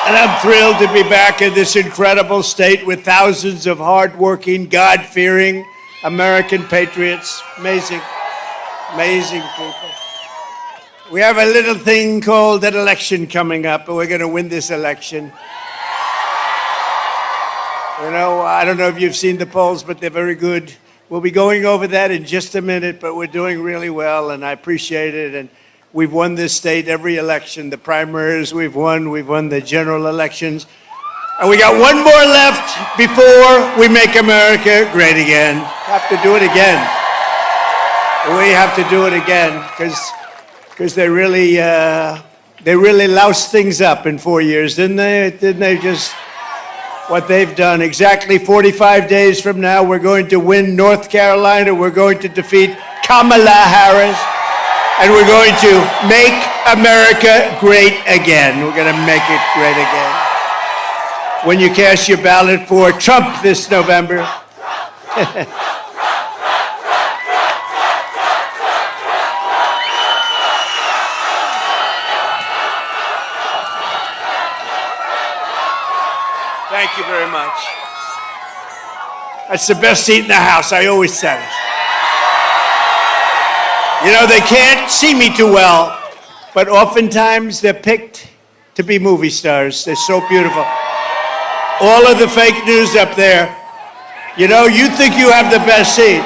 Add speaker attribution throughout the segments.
Speaker 1: And I'm thrilled to be back in this incredible state with thousands of hardworking, God-fearing American patriots. Amazing, amazing people. We have a little thing called an election coming up, and we're going to win this election. You know, I don't know if you've seen the polls, but they're very good. We'll be going over that in just a minute, but we're doing really well, and I appreciate it. And we've won this state every election. The primaries we've won the general elections. And we got one more left before we make America great again. Have to do it again. We have to do it again because they really loused things up in 4 years, didn't they? Didn't they just what they've done? Exactly 45 days from now, we're going to win North Carolina. We're going to defeat Kamala Harris. And we're going to make America great again. We're going to make it great again. When you cast your ballot for Trump this November. Thank you very much. That's the best seat in the House. I always said it. You know, they can't see me too well, but oftentimes they're picked to be movie stars. They're so beautiful. All of the fake news up there, you know, you think you have the best seat.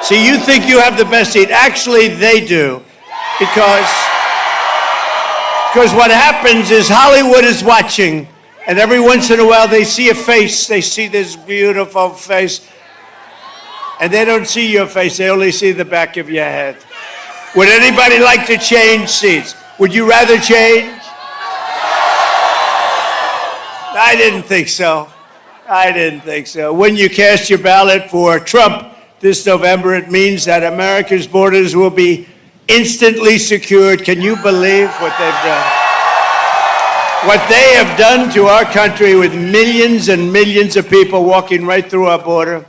Speaker 1: See, you think you have the best seat. Actually, they do, because what happens is Hollywood is watching, and every once in a while they see a face. They see this beautiful face. And they don't see your face, they only see the back of your head. Would anybody like to change seats? Would you rather change? I didn't think so. I didn't think so. When you cast your ballot for Trump this November, it means that America's borders will be instantly secured. Can you believe what they've done? What they have done to our country with millions and millions of people walking right through our border.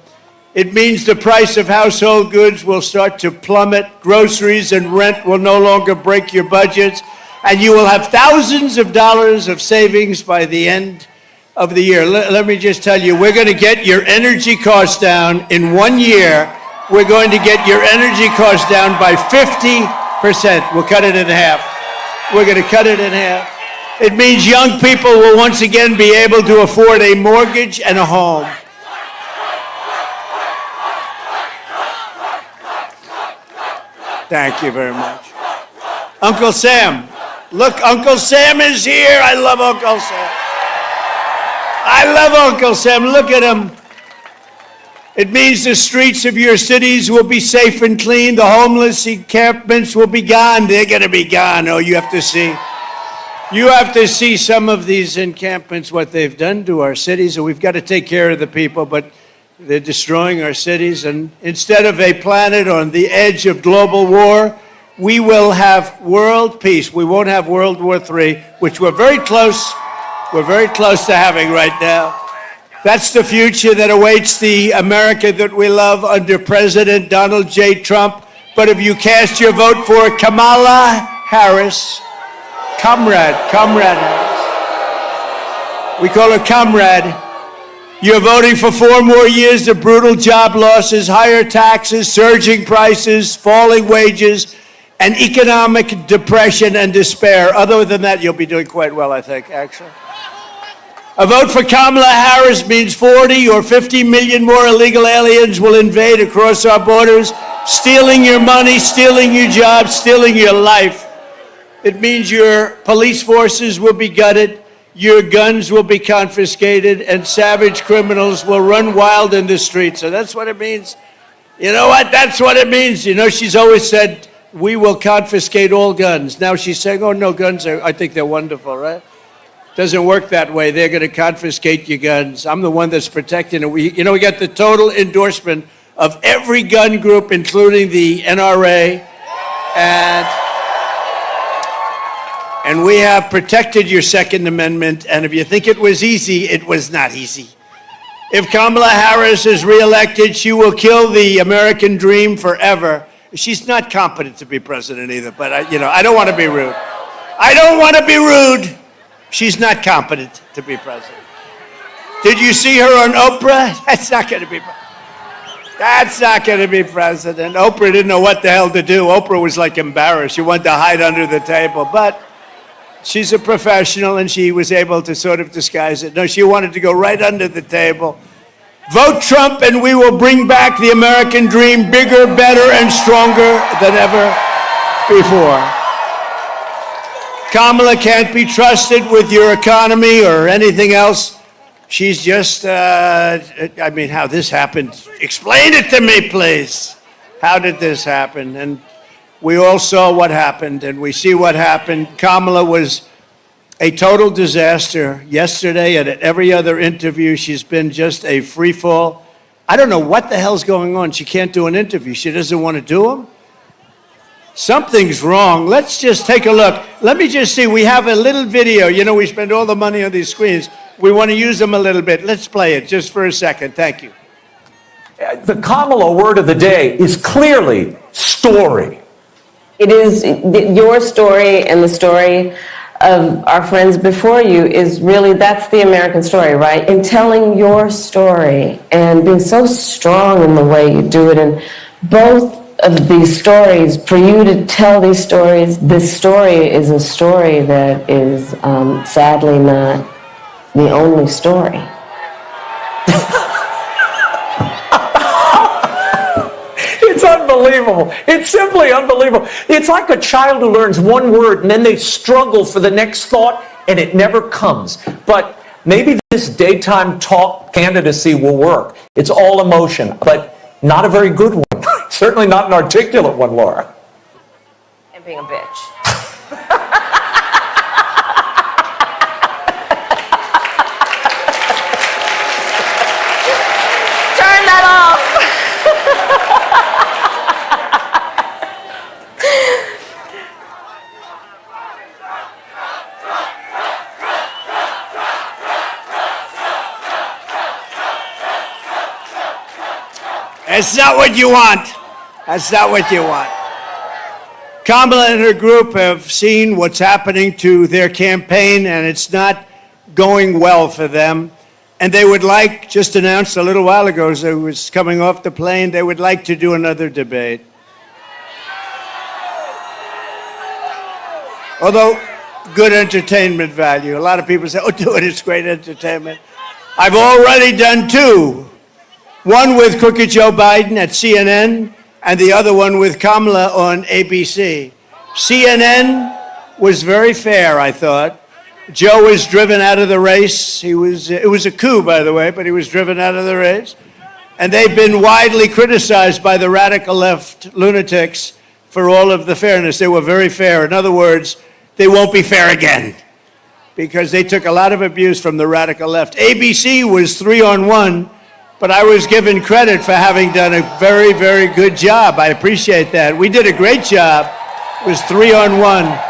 Speaker 1: It means the price of household goods will start to plummet. Groceries and rent will no longer break your budgets. And you will have thousands of dollars of savings by the end of the year. Let me just tell you, we're going to get your energy costs down in 1 year. We're going to get your energy costs down by 50%. We'll cut it in half. We're going to cut it in half. It means young people will once again be able to afford a mortgage and a home. Thank you very much. Uncle Sam. Look, Uncle Sam is here. I love Uncle Sam. I love Uncle Sam. Look at him. It means the streets of your cities will be safe and clean. The homeless encampments will be gone. They're going to be gone. Oh, you have to see. You have to see some of these encampments, what they've done to our cities. And we've got to take care of the people, but they're destroying our cities, and instead of a planet on the edge of global war, we will have world peace. We won't have World War III, which we're very close to having right now. That's the future that awaits the America that we love under President Donald J. Trump. But if you cast your vote for Kamala Harris, Comrade Harris, we call her Comrade, you're voting for 4 more years of brutal job losses, higher taxes, surging prices, falling wages, and economic depression and despair. Other than that, you'll be doing quite well, I think, actually. A vote for Kamala Harris means 40 or 50 million more illegal aliens will invade across our borders, stealing your money, stealing your jobs, stealing your life. It means your police forces will be gutted. Your guns will be confiscated, and savage criminals will run wild in the streets. So that's what it means. You know what? That's what it means. You know, she's always said, we will confiscate all guns. Now she's saying, oh, no, guns I think they're wonderful, right? Doesn't work that way. They're going to confiscate your guns. I'm the one that's protecting it. We got the total endorsement of every gun group, including the NRA, and we have protected your Second Amendment, and if you think it was easy, it was not easy. If Kamala Harris is reelected, she will kill the American dream forever. She's not competent to be president either, but I don't want to be rude. I don't want to be rude. She's not competent to be president. Did you see her on Oprah? That's not going to be president. That's not going to be president. Oprah didn't know what the hell to do. Oprah was like embarrassed. She wanted to hide under the table. But she's a professional, and she was able to sort of disguise it. No, she wanted to go right under the table. Vote Trump, and we will bring back the American dream bigger, better, and stronger than ever before. Kamala can't be trusted with your economy or anything else. She's just, I mean, how this happened. Explain it to me, please. How did this happen? And we all saw what happened, and we see what happened. Kamala was a total disaster yesterday, and at every other interview, she's been just a free fall. I don't know what the hell's going on. She can't do an interview. She doesn't want to do them. Something's wrong. Let's just take a look. Let me just see. We have a little video. You know, we spend all the money on these screens. We want to use them a little bit. Let's play it just for a second. Thank you.
Speaker 2: The Kamala word of the day is clearly story.
Speaker 3: It is your story and the story of our friends before you is really, that's the American story, right? In telling your story and being so strong in the way you do it. And both of these stories, for you to tell these stories, this story is a story that is sadly not the only story.
Speaker 2: It's unbelievable. It's simply unbelievable. It's like a child who learns one word and then they struggle for the next thought and it never comes. But maybe this daytime talk candidacy will work. It's all emotion, but not a very good one. Certainly not an articulate one, Laura.
Speaker 3: And being a bitch. Turn that off.
Speaker 1: That's not what you want. That's not what you want. Kamala and her group have seen what's happening to their campaign, and it's not going well for them. And they would like, just announced a little while ago as I was coming off the plane, they would like to do another debate. Although, good entertainment value. A lot of people say, oh, do it, it's great entertainment. I've already done two. One with Crooked Joe Biden at CNN, and the other one with Kamala on ABC. CNN was very fair, I thought. Joe was driven out of the race. It was a coup, by the way, but he was driven out of the race. And they've been widely criticized by the radical left lunatics for all of the fairness. They were very fair. In other words, they won't be fair again because they took a lot of abuse from the radical left. ABC was 3-on-1. But I was given credit for having done a very, very good job. I appreciate that. We did a great job. It was 3-on-1.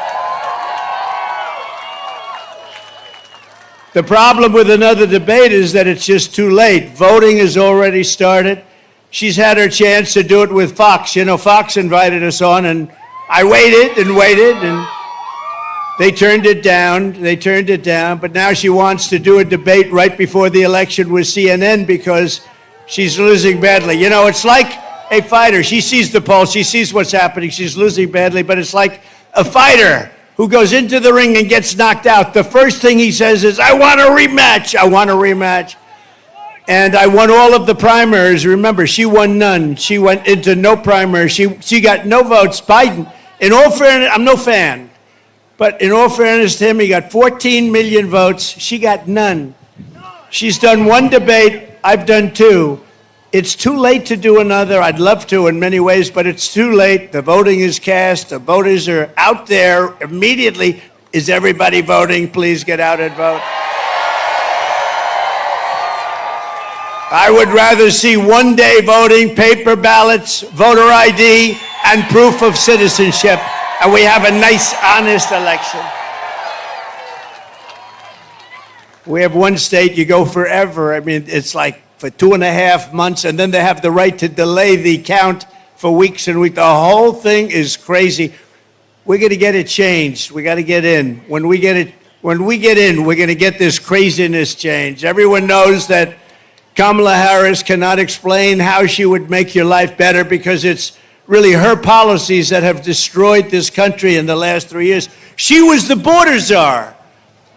Speaker 1: The problem with another debate is that it's just too late. Voting has already started. She's had her chance to do it with Fox. You know, Fox invited us on, and I waited, and they turned it down, but now she wants to do a debate right before the election with CNN because she's losing badly. You know, it's like a fighter. She sees the pulse, she sees what's happening, she's losing badly, but it's like a fighter who goes into the ring and gets knocked out. The first thing he says is, I want a rematch. And I won all of the primaries. Remember, she won none. She went into no primary. She got no votes. Biden, in all fairness, I'm no fan. But in all fairness to him, he got 14 million votes. She got none. She's done one debate. I've done two. It's too late to do another. I'd love to in many ways, but it's too late. The voting is cast. The voters are out there immediately. Is everybody voting? Please get out and vote. I would rather see one-day voting, paper ballots, voter ID, and proof of citizenship. And we have a nice, honest election. We have one state, you go forever. I mean, it's like for 2.5 months, and then they have the right to delay the count for weeks and weeks. The whole thing is crazy. We're going to get it changed. We got to get in. When we get in, we're going to get this craziness changed. Everyone knows that Kamala Harris cannot explain how she would make your life better because it's really her policies that have destroyed this country in the last 3 years. She was the border czar.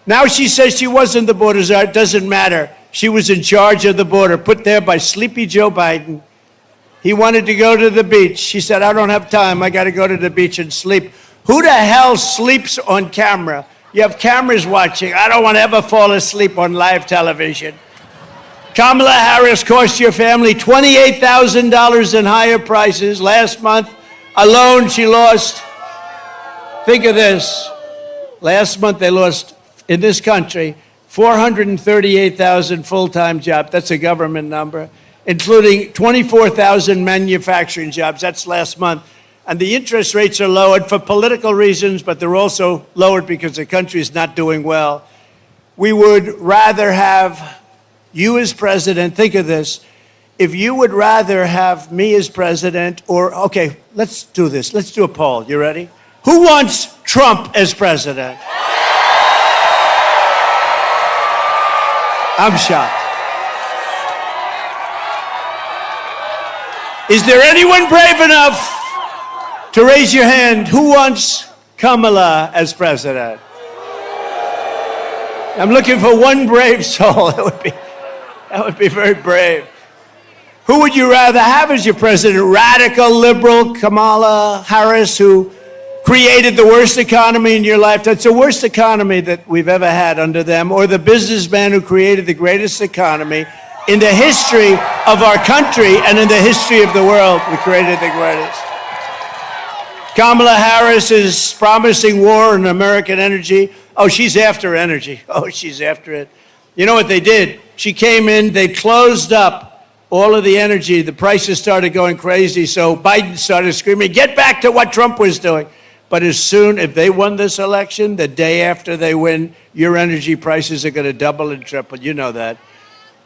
Speaker 1: Now she says she wasn't the border czar. It doesn't matter. She was in charge of the border, put there by sleepy Joe Biden. He wanted to go to the beach. She said, I don't have time. I got to go to the beach and sleep. Who the hell sleeps on camera? You have cameras watching. I don't want to ever fall asleep on live television. Kamala Harris cost your family $28,000 in higher prices. Last month alone, she lost, think of this, last month they lost, in this country, 438,000 full-time jobs. That's a government number, including 24,000 manufacturing jobs. That's last month. And the interest rates are lowered for political reasons, but they're also lowered because the country is not doing well. We would rather have you as president. Think of this. If you would rather have me as president, or, okay, let's do this. Let's do a poll. You ready? Who wants Trump as president? I'm shocked. Is there anyone brave enough to raise your hand? Who wants Kamala as president? I'm looking for one brave soul. That would be very brave. Who would you rather have as your president? Radical liberal Kamala Harris, who created the worst economy in your life? That's the worst economy that we've ever had under them. Or the businessman who created the greatest economy in the history of our country and in the history of the world. We created the greatest. Kamala Harris is promising war on American energy. Oh, she's after energy. Oh, she's after it. You know what they did? She came in, they closed up all of the energy. The prices started going crazy, so Biden started screaming, get back to what Trump was doing. But as soon, if they won this election, the day after they win, your energy prices are going to double and triple. You know that.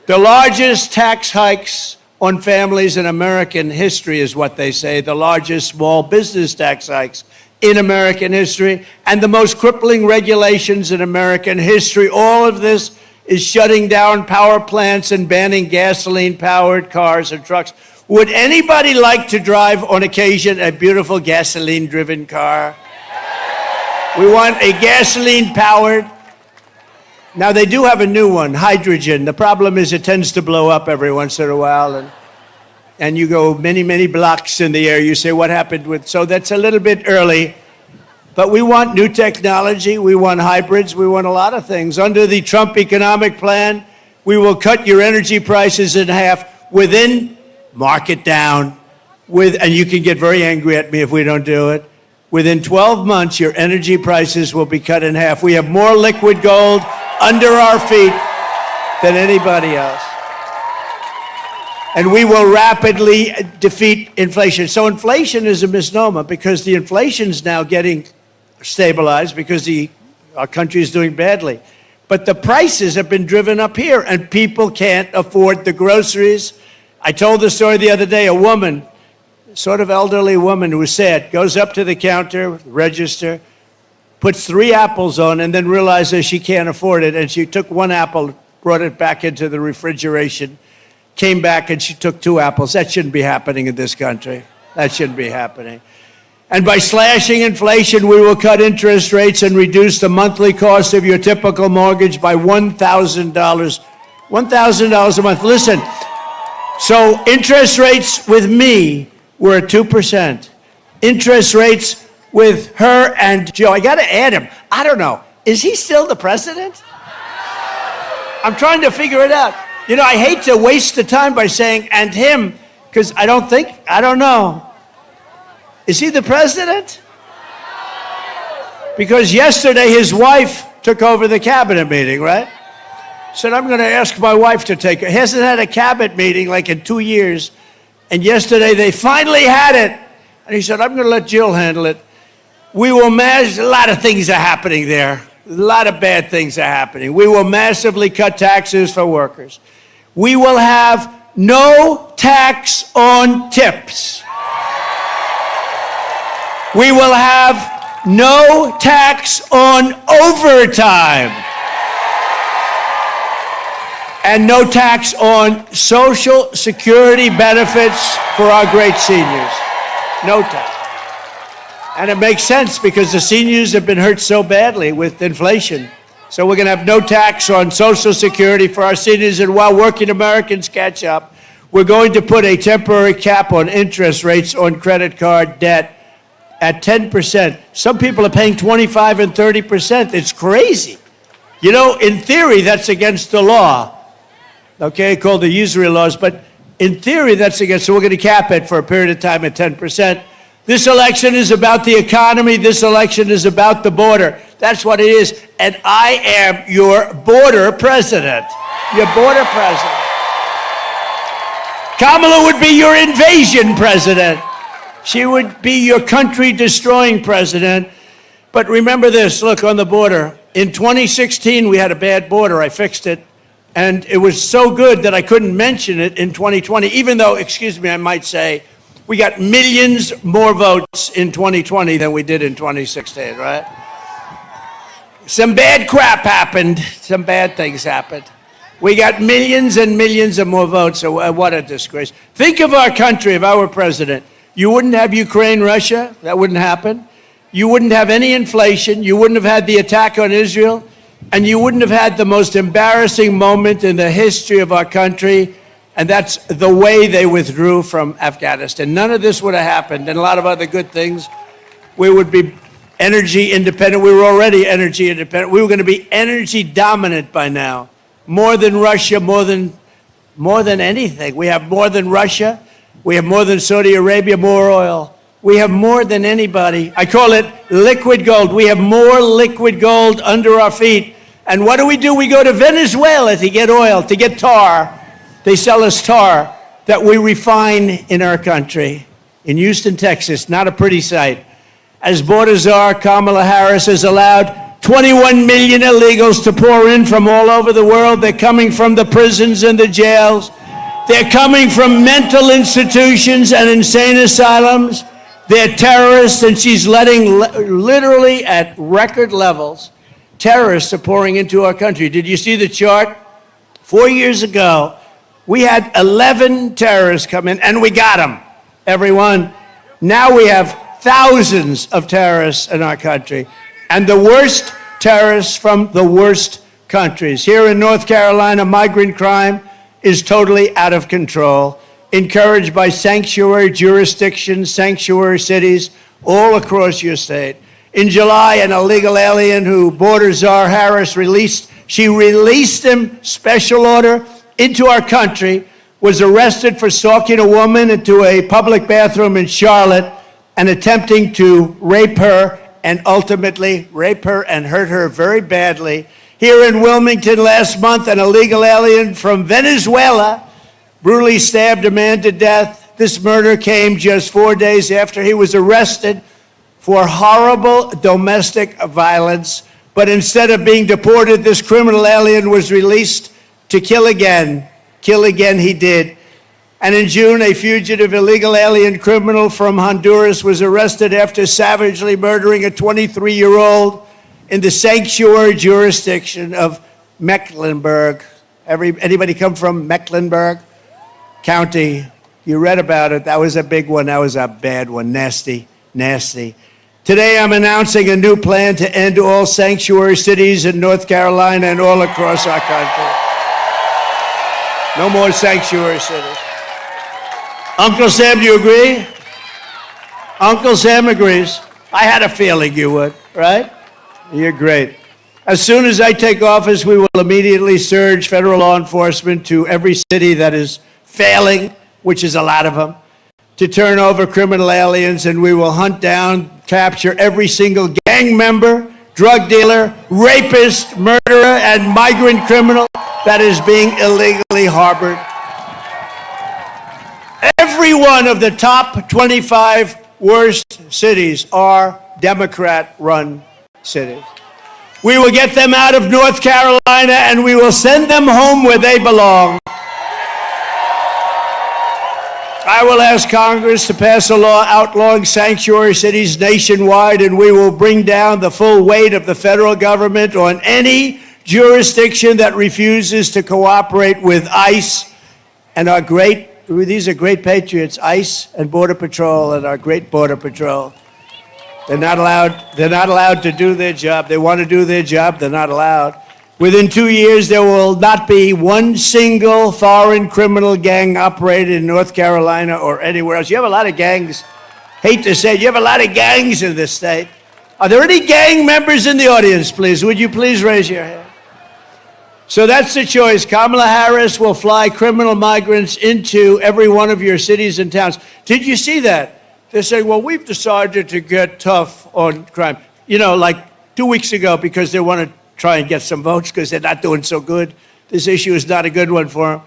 Speaker 1: The largest tax hikes on families in American history is what they say, the largest small business tax hikes in American history, and the most crippling regulations in American history. All of this is shutting down power plants and banning gasoline-powered cars and trucks. Would anybody like to drive, on occasion, a beautiful gasoline-driven car? We want a gasoline-powered. Now, they do have a new one, hydrogen. The problem is it tends to blow up every once in a while, and you go many, many blocks in the air. You say, what happened with, so that's a little bit early. But we want new technology. We want hybrids. We want a lot of things. Under the Trump economic plan, we will cut your energy prices in half within, mark it down, and you can get very angry at me if we don't do it. Within 12 months, your energy prices will be cut in half. We have more liquid gold under our feet than anybody else. And we will rapidly defeat inflation. So inflation is a misnomer because the inflation's now getting stabilized because our country is doing badly. But the prices have been driven up here and people can't afford the groceries. I told the story the other day, a woman, sort of elderly woman who was sad, goes up to the counter, register, puts 3 apples on and then realizes she can't afford it. And she took 1 apple, brought it back into the refrigeration, came back and she took 2 apples. That shouldn't be happening in this country. That shouldn't be happening. And by slashing inflation, we will cut interest rates and reduce the monthly cost of your typical mortgage by $1,000. $1,000 a month. Listen, so interest rates with me were at 2%. Interest rates with her and Joe. I got to add him. I don't know. Is he still the president? I'm trying to figure it out. You know, I hate to waste the time by saying and him because I don't know. Is he the president? Because yesterday his wife took over the cabinet meeting, right? Said, I'm going to ask my wife to take it. He hasn't had a cabinet meeting like in 2 years. And yesterday they finally had it. And he said, I'm going to let Jill handle it. We will a lot of things are happening there. A lot of bad things are happening. We will massively cut taxes for workers. We will have no tax on tips. We will have no tax on overtime, and no tax on Social Security benefits for our great seniors. No tax. And it makes sense because the seniors have been hurt so badly with inflation. So we're going to have no tax on Social Security for our seniors, and while working Americans catch up, we're going to put a temporary cap on interest rates on credit card debt at 10%. Some people are paying 25 and 30%. It's crazy. You know, in theory, that's against the law, okay, called the usury laws, but in theory, that's against, so we're going to cap it for a period of time at 10%. This election is about the economy. This election is about the border. That's what it is. And I am your border president. Your border president. Kamala would be your invasion president. She would be your country-destroying president. But remember this, look, on the border. In 2016, we had a bad border. I fixed it. And it was so good that I couldn't mention it in 2020, even though, excuse me, I might say, we got millions more votes in 2020 than we did in 2016, right? Some bad crap happened. Some bad things happened. We got millions and millions of more votes, so what a disgrace. Think of our country if I were president. You wouldn't have Ukraine, Russia. That wouldn't happen. You wouldn't have any inflation. You wouldn't have had the attack on Israel. And you wouldn't have had the most embarrassing moment in the history of our country, and that's the way they withdrew from Afghanistan. None of this would have happened, and a lot of other good things. We would be energy independent. We were already energy independent. We were going to be energy dominant by now. More than Russia, more than anything. We have more than Russia. We have more than Saudi Arabia, more oil. We have more than anybody. I call it liquid gold. We have more liquid gold under our feet. And what do? We go to Venezuela to get oil, to get tar. They sell us tar that we refine in our country. In Houston, Texas, not a pretty sight. As border czar, Kamala Harris has allowed 21 million illegals to pour in from all over the world. They're coming from the prisons and the jails. They're coming from mental institutions and insane asylums. They're terrorists, and she's letting, literally at record levels, terrorists are pouring into our country. Did you see the chart? 4 years ago, we had 11 terrorists come in, and we got them, everyone. Now we have thousands of terrorists in our country, and the worst terrorists from the worst countries. Here in North Carolina, migrant crime is totally out of control, encouraged by sanctuary jurisdictions, sanctuary cities all across your state. In July, an illegal alien who border czar Harris released him, special order, into our country, was arrested for stalking a woman into a public bathroom in Charlotte and attempting to rape her and ultimately rape her and hurt her very badly. Here in Wilmington last month, an illegal alien from Venezuela brutally stabbed a man to death. This murder came just 4 days after he was arrested for horrible domestic violence. But instead of being deported, this criminal alien was released to kill again. Kill again he did. And in June, a fugitive illegal alien criminal from Honduras was arrested after savagely murdering a 23-year-old in the sanctuary jurisdiction of Mecklenburg. Anybody come from Mecklenburg County? You read about it. That was a big one. That was a bad one. Nasty, nasty. Today, I'm announcing a new plan to end all sanctuary cities in North Carolina and all across our country. No more sanctuary cities. Uncle Sam, do you agree? Uncle Sam agrees. I had a feeling you would, right? You're great. As soon as I take office, we will immediately surge federal law enforcement to every city that is failing, which is a lot of them, to turn over criminal aliens, and we will hunt down, capture every single gang member, drug dealer, rapist, murderer, and migrant criminal that is being illegally harbored. Every one of the top 25 worst cities are Democrat-run cities. We will get them out of North Carolina, and we will send them home where they belong. I I will ask Congress to pass a law outlawing sanctuary cities nationwide, and we will bring down the full weight of the federal government on any jurisdiction that refuses to cooperate with ICE and our these are great patriots, ICE and Border Patrol and our great Border Patrol. They're not allowed to do their job. They want to do their job, they're not allowed. Within 2 years, there will not be one single foreign criminal gang operated in North Carolina or anywhere else. You have a lot of gangs. Hate to say it, you have a lot of gangs in this state. Are there any gang members in the audience, please? Would you please raise your hand? So that's the choice. Kamala Harris will fly criminal migrants into every one of your cities and towns. Did you see that? They're saying, well, we've decided to get tough on crime. You know, like 2 weeks ago, because they want to try and get some votes because they're not doing so good. This issue is not a good one for them.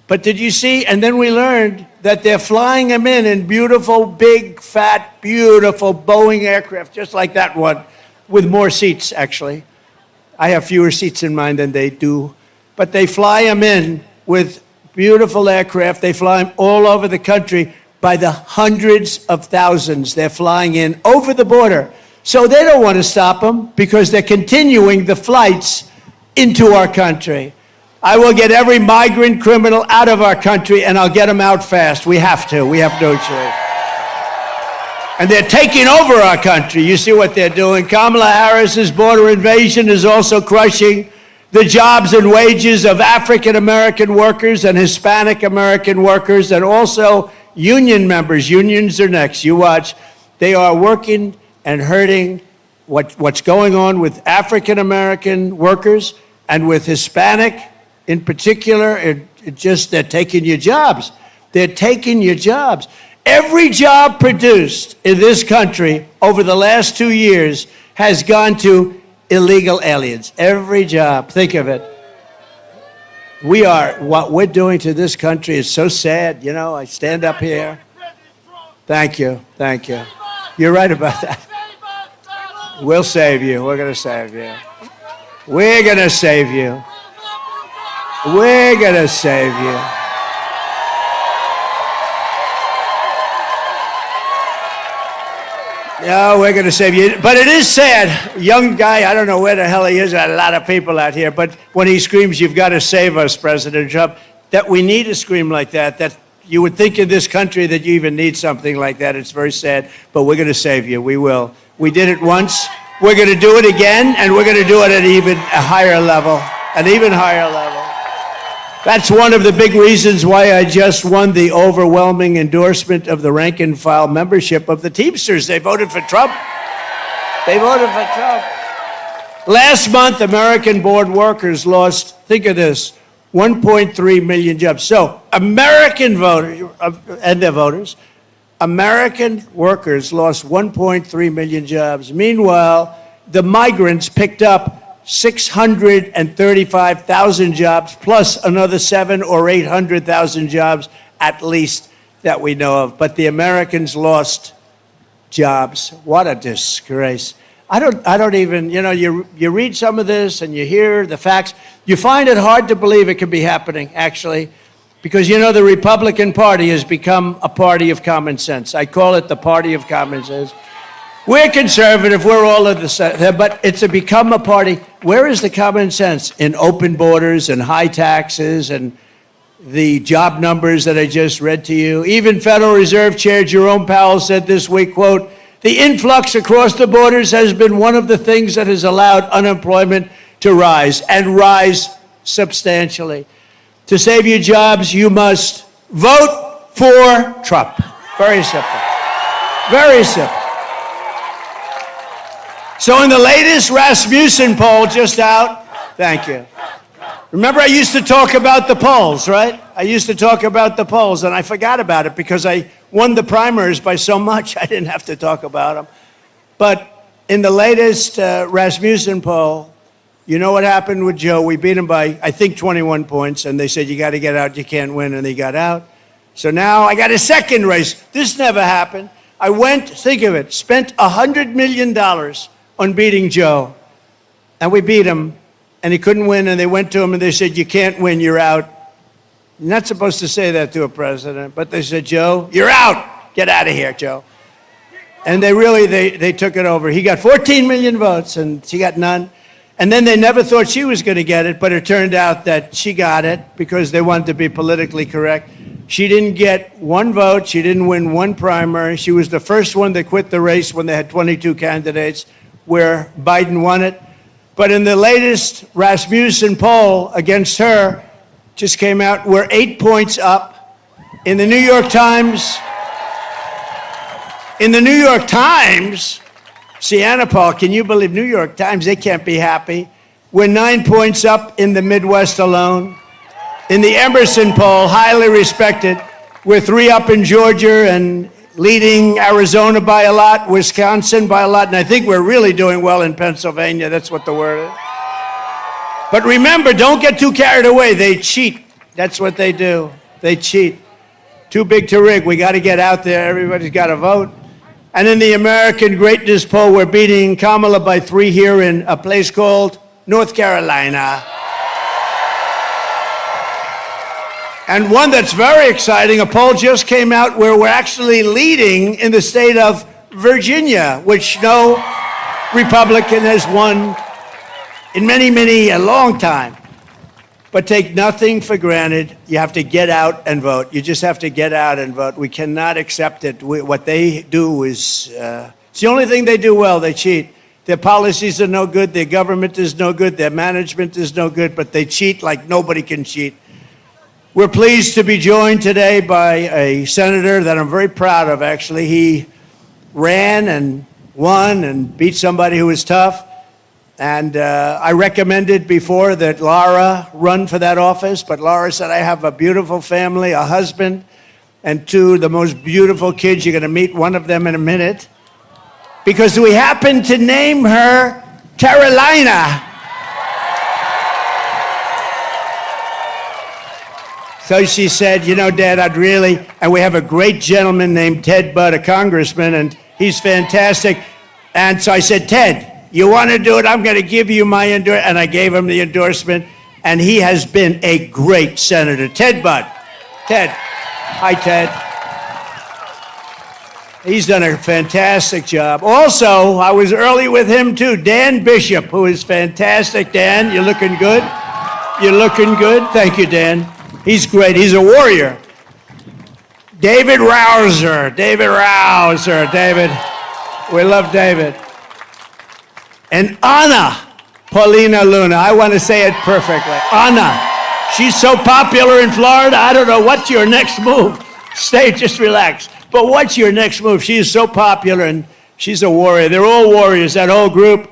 Speaker 1: But did you see? And then we learned that they're flying them in beautiful, big, fat, beautiful Boeing aircraft, just like that one, with more seats, actually. I have fewer seats in mine than they do. But they fly them in with beautiful aircraft. They fly them all over the country by the hundreds of thousands. They're flying in over the border. So they don't want to stop them because they're continuing the flights into our country. I will get every migrant criminal out of our country, and I'll get them out fast. We have to. We have no choice. And they're taking over our country. You see what they're doing. Kamala Harris's border invasion is also crushing the jobs and wages of African-American workers and Hispanic-American workers, and also union members. Unions are next. You watch. They are working and hurting what's going on with African-American workers and with Hispanic in particular. They're taking your jobs. They're taking your jobs. Every job produced in this country over the last 2 years has gone to illegal aliens. Every job. Think of it. What we're doing to this country is so sad. You know, I stand up here. Thank you. Thank you. You're right about that. We'll save you. We're going to save you. We're going to save you. We're going to save you. No, we're going to save you. But it is sad. Young guy, I don't know where the hell he is. There are a lot of people out here. But when he screams, you've got to save us, President Trump, that we need a scream like that, that you would think in this country that you even need something like that. It's very sad. But we're going to save you. We will. We did it once. We're going to do it again. And we're going to do it at even a higher level. An even higher level. That's one of the big reasons why I just won the overwhelming endorsement of the rank and file membership of the Teamsters. They voted for Trump. They voted for Trump. Last month, American board workers lost, think of this, 1.3 million jobs. So American voters and their voters, American workers lost 1.3 million jobs. Meanwhile, the migrants picked up 635,000 jobs, plus another 700,000 or 800,000 jobs at least that we know of. But the Americans lost jobs. What a disgrace. I don't even, you know, you read some of this and you hear the facts. You find it hard to believe it could be happening, actually, because, you know, the Republican Party has become a party of common sense. I call it the party of common sense. We're conservative, we're all of the same, but it's become a party. Where is the common sense? In open borders and high taxes and the job numbers that I just read to you. Even Federal Reserve Chair Jerome Powell said this week, quote, "The influx across the borders has been one of the things that has allowed unemployment to rise, and rise substantially. To save your jobs, you must vote for Trump." Very simple. Very simple. So in the latest Rasmussen poll just out, thank you. Remember I used to talk about the polls, right? I used to talk about the polls, and I forgot about it because I won the primaries by so much I didn't have to talk about them. But in the latest Rasmussen poll, you know what happened with Joe? We beat him by, I think, 21 points, and they said, you got to get out, you can't win, and he got out. So now I got a second race. This never happened. I went, think of it, spent $100 million on beating Joe, and we beat him, and he couldn't win, and they went to him and they said, you can't win, you're out. You're not supposed to say that to a president. But they said, Joe, you're out. Get out of here, Joe. And they took it over. He got 14 million votes, and she got none. And then they never thought she was going to get it, but it turned out that she got it because they wanted to be politically correct. She didn't get one vote. She didn't win one primary. She was the first one that quit the race when they had 22 candidates, where Biden won it. But in the latest Rasmussen poll against her, just came out, we're 8 points up. In the New York Times, Sienna Paul, can you believe New York Times? They can't be happy. We're 9 points up in the Midwest alone. In the Emerson poll, highly respected, we're 3 up in Georgia and leading Arizona by a lot, Wisconsin by a lot, and I think we're really doing well in Pennsylvania. That's what the word is. But remember, don't get too carried away. They cheat. That's what they do. They cheat. Too big to rig. We got to get out there. Everybody's got to vote. And in the American Greatness poll, we're beating Kamala by 3 here in a place called North Carolina. And one that's very exciting, a poll just came out where we're actually leading in the state of Virginia, which no Republican has won in a long time. But take nothing for granted. You have to get out and vote. You just have to get out and vote. We cannot accept it. What they do is, it's the only thing they do well. They cheat. Their policies are no good. Their government is no good. Their management is no good. But they cheat like nobody can cheat. We're pleased to be joined today by a senator that I'm very proud of, actually. He ran and won and beat somebody who was tough. And I recommended before that Laura run for that office, but Laura said, I have a beautiful family, a husband, and 2 of the most beautiful kids. You're going to meet one of them in a minute. Because we happen to name her Carolina. So she said, you know, Dad, and we have a great gentleman named Ted Budd, a congressman, and he's fantastic. And so I said, Ted, you want to do it? I'm going to give you my endorsement. And I gave him the endorsement, and he has been a great senator. Ted Budd. Ted. Hi, Ted. He's done a fantastic job. Also, I was early with him, too. Dan Bishop, who is fantastic. Dan, you're looking good. You're looking good. Thank you, Dan. He's great. He's a warrior. David Rouser. David. We love David. And Anna Paulina Luna. I want to say it perfectly. Anna. She's so popular in Florida. I don't know. What's your next move? Stay, just relax. But what's your next move? She is so popular, and she's a warrior. They're all warriors, that whole group.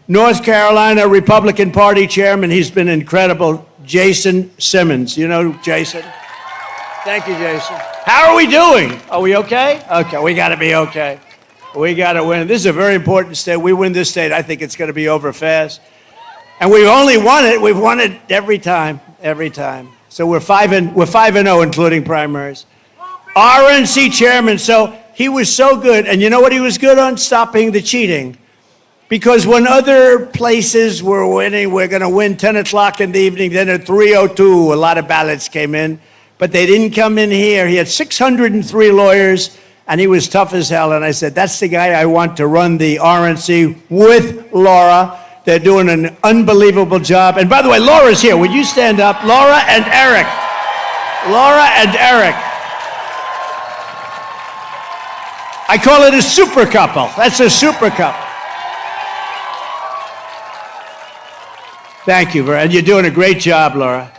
Speaker 1: North Carolina Republican Party chairman. He's been incredible. Jason Simmons. You know Jason? Thank you, Jason. How are we doing? Are we okay? Okay, we got to be okay. We got to win. This is a very important state. We win this state, I think it's going to be over fast. And we've only won it. We've won it every time. So we're 5-0, including primaries. RNC chairman. So he was so good. And you know what he was good on? Stopping the cheating. Because when other places were winning, we're going to win 10 o'clock in the evening, then at 3:02, a lot of ballots came in. But they didn't come in here. He had 603 lawyers, and he was tough as hell. And I said, that's the guy I want to run the RNC with Laura. They're doing an unbelievable job. And by the way, Laura's here. Would you stand up? Laura and Eric. I call it a super couple. That's a super couple. Thank you, and you're doing a great job, Laura.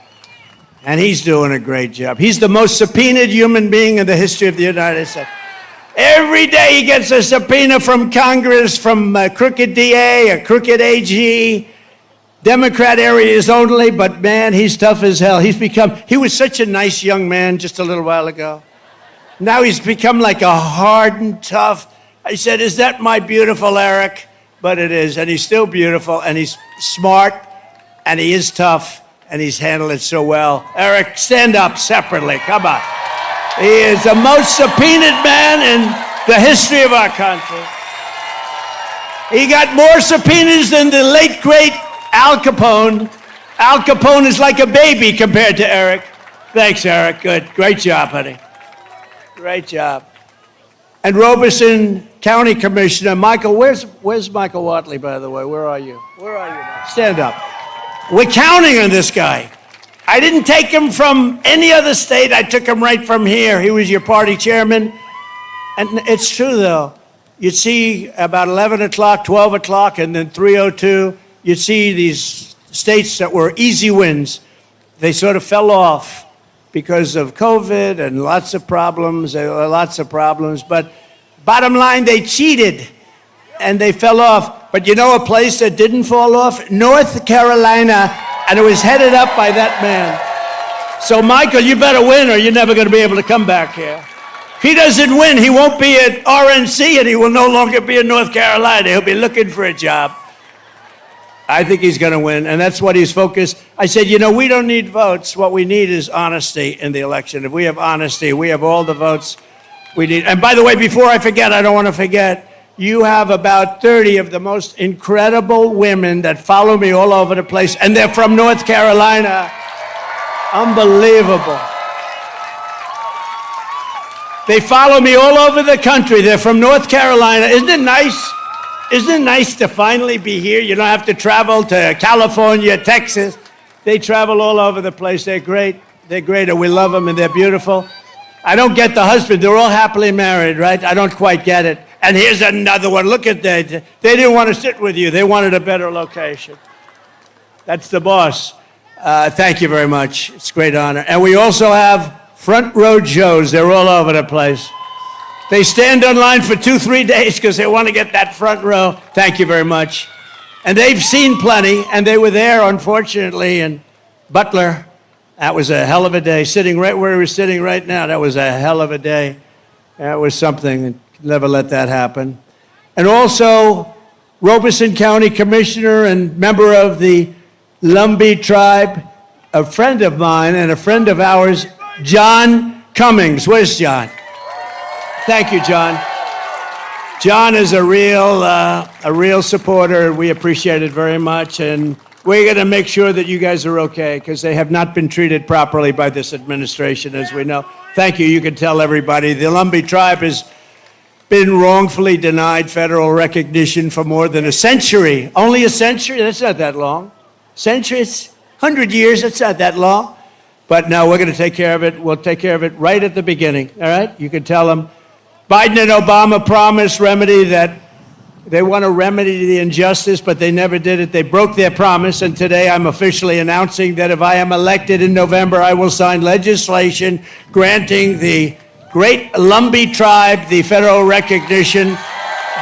Speaker 1: And he's doing a great job. He's the most subpoenaed human being in the history of the United States. Every day he gets a subpoena from Congress, from a crooked DA, a crooked AG, Democrat areas only, but man, he's tough as hell. He was such a nice young man just a little while ago. Now he's become like a hardened, tough. I said, is that my beautiful Eric? But it is, and he's still beautiful, and he's smart, and he is tough, and he's handled it so well. Eric, stand up separately, come on. He is the most subpoenaed man in the history of our country. He got more subpoenas than the late, great Al Capone. Al Capone is like a baby compared to Eric. Thanks, Eric. Good. Great job, honey. Great job. And Robeson County Commissioner Michael, where's Michael Watley, by the way? Where are you? Where are you, Mike? Stand up. We're counting on this guy. I didn't take him from any other state. I took him right from here. He was your party chairman. And it's true, though. You'd see about 11 o'clock, 12 o'clock, and then 3:02, you'd see these states that were easy wins. They sort of fell off because of COVID and lots of problems. But bottom line, they cheated, and they fell off. But you know a place that didn't fall off? North Carolina, and it was headed up by that man. So, Michael, you better win, or you're never going to be able to come back here. If he doesn't win, he won't be at RNC, and he will no longer be in North Carolina. He'll be looking for a job. I think he's going to win, and that's what he's focused. I said, you know, we don't need votes. What we need is honesty in the election. If we have honesty, we have all the votes we need. And by the way, before I forget, I don't want to forget, you have about 30 of the most incredible women that follow me all over the place, and they're from North Carolina. Unbelievable. They follow me all over the country. They're from North Carolina. Isn't it nice? Isn't it nice to finally be here? You don't have to travel to California, Texas. They travel all over the place. They're great. They're great, and we love them, and they're beautiful. I don't get the husband. They're all happily married, right? I don't quite get it. And here's another one. Look at that. They didn't want to sit with you. They wanted a better location. That's the boss. Thank you very much. It's a great honor. And we also have front row Joes. They're all over the place. They stand in line for 2-3 days because they want to get that front row. Thank you very much. And they've seen plenty, and they were there, unfortunately, in Butler. That was a hell of a day. Sitting right where we're sitting right now, that was a hell of a day. That was something. Never let that happen. And also, Robeson County Commissioner and member of the Lumbee tribe, a friend of mine and a friend of ours, John Cummings. Where's John? Thank you, John. John is a real supporter. We appreciate it very much, and we're going to make sure that you guys are okay because they have not been treated properly by this administration, as we know. Thank you. You can tell everybody the Lumbee tribe has been wrongfully denied federal recognition for more than a century. Only a century? That's not that long. Centuries? 100 years? That's not that long. But no, we're going to take care of it. We'll take care of it right at the beginning, all right? You can tell them Biden and Obama promised remedy that they want to remedy the injustice, but they never did it. They broke their promise, and today I'm officially announcing that if I am elected in November, I will sign legislation granting the great Lumbee tribe the federal recognition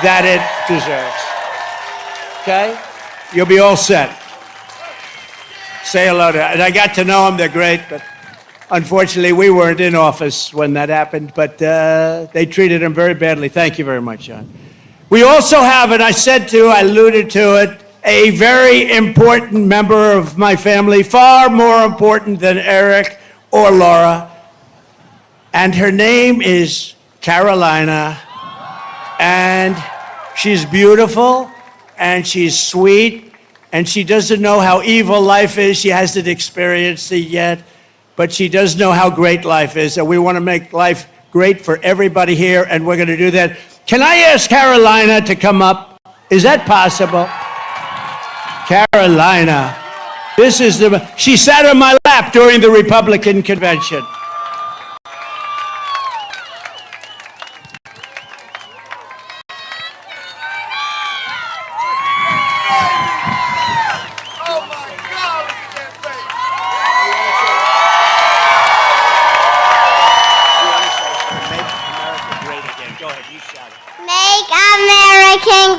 Speaker 1: that it deserves. Okay? You'll be all set. Say hello to, and I got to know them, they're great, but unfortunately we weren't in office when that happened, but they treated them very badly. Thank you very much, John. We also have, and I alluded to it, a very important member of my family, far more important than Eric or Laura, and her name is Carolina, and she's beautiful, and she's sweet, and she doesn't know how evil life is. She hasn't experienced it yet, but she does know how great life is, and we want to make life great for everybody here, and we're going to do that. Can I ask Carolina to come up? Is that possible? Carolina. She sat on my lap during the Republican convention.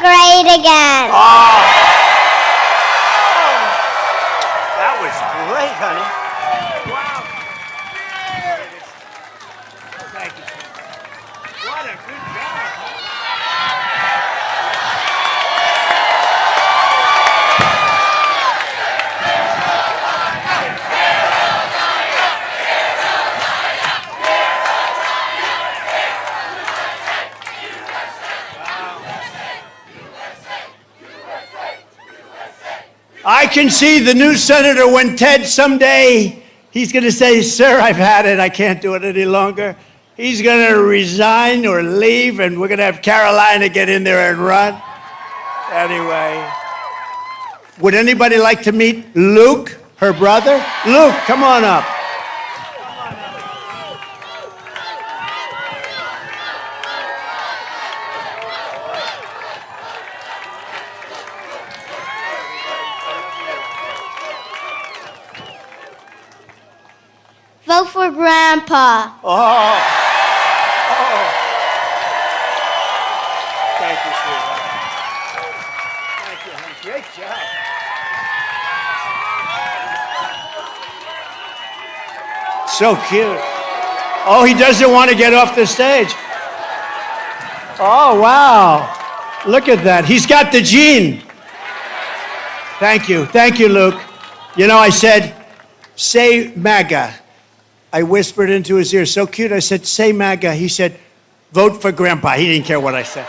Speaker 4: Great again.
Speaker 1: Oh. That was great, honey. Wow. Thank you. What a good job. I can see the new senator when Ted someday He's going to say, sir, I've had it. I can't do it any longer. He's going to resign or leave, and we're going to have Carolina get in there and run. Anyway, would anybody like to meet Luke, her brother? Luke, come on up.
Speaker 4: Vote for Grandpa.
Speaker 1: Oh. Thank you, sweetheart. Thank you, honey. Great job. So cute. Oh, he doesn't want to get off the stage. Oh, wow. Look at that. He's got the gene. Thank you. Thank you, Luke. You know, I said, say MAGA. I whispered into his ear, so cute. I said, say MAGA. He said, vote for Grandpa. He didn't care what I said.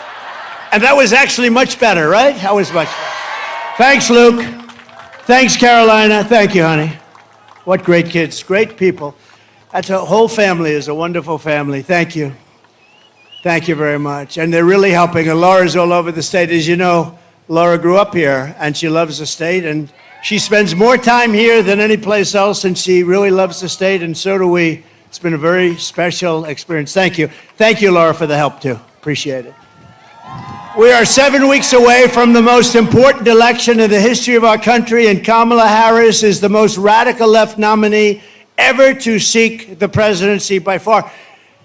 Speaker 1: And that was actually much better, right? That was much better. Thanks, Luke. Thanks, Carolina. Thank you, honey. What great kids, great people. That's a whole family is a wonderful family. Thank you. Thank you very much. And they're really helping. And Laura's all over the state. As you know, Laura grew up here, and she loves the state. And she spends more time here than any place else, and she really loves the state, and so do we. It's been a very special experience. Thank you. Thank you, Laura, for the help, too. Appreciate it. We are 7 weeks away from the most important election in the history of our country, and Kamala Harris is the most radical left nominee ever to seek the presidency by far.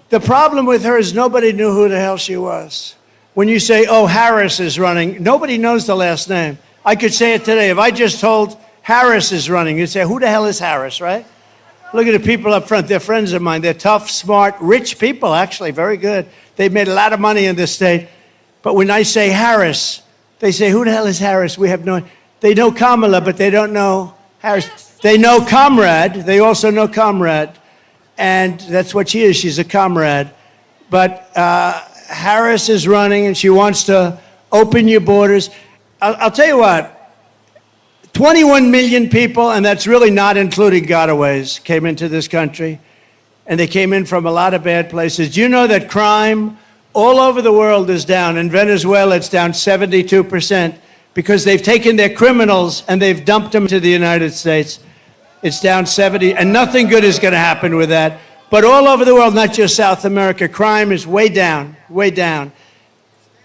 Speaker 1: The problem with her is nobody knew who the hell she was. When you say, oh, Harris is running, nobody knows the last name. I could say it today. If I just told Harris is running, you'd say, who the hell is Harris, right? Look at the people up front. They're friends of mine. They're tough, smart, rich people, actually, very good. They've made a lot of money in this state. But when I say Harris, they say, who the hell is Harris? We have no, they know Kamala, but they don't know Harris. They know Comrade. They also know Comrade. And that's what she is. She's a comrade. But Harris is running, and she wants to open your borders. I'll tell you what, 21 million people, and that's really not including gotaways, came into this country, and they came in from a lot of bad places. Do you know that crime all over the world is down? In Venezuela, it's down 72% because they've taken their criminals and they've dumped them to the United States. It's down 70, and nothing good is going to happen with that. But all over the world, not just South America, crime is way down, way down.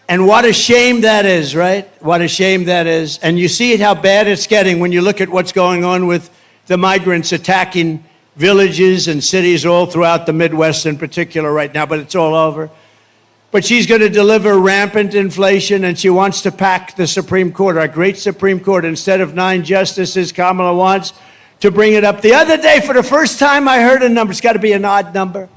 Speaker 1: And what a shame that is, right? What a shame that is. And you see how bad it's getting when you look at what's going on with the migrants attacking villages and cities all throughout the Midwest in particular right now, but it's all over. But she's going to deliver rampant inflation, and she wants to pack the Supreme Court, our great Supreme Court. Instead of 9 justices, Kamala wants to bring it up. The other day, for the first time, I heard a number. It's got to be an odd number.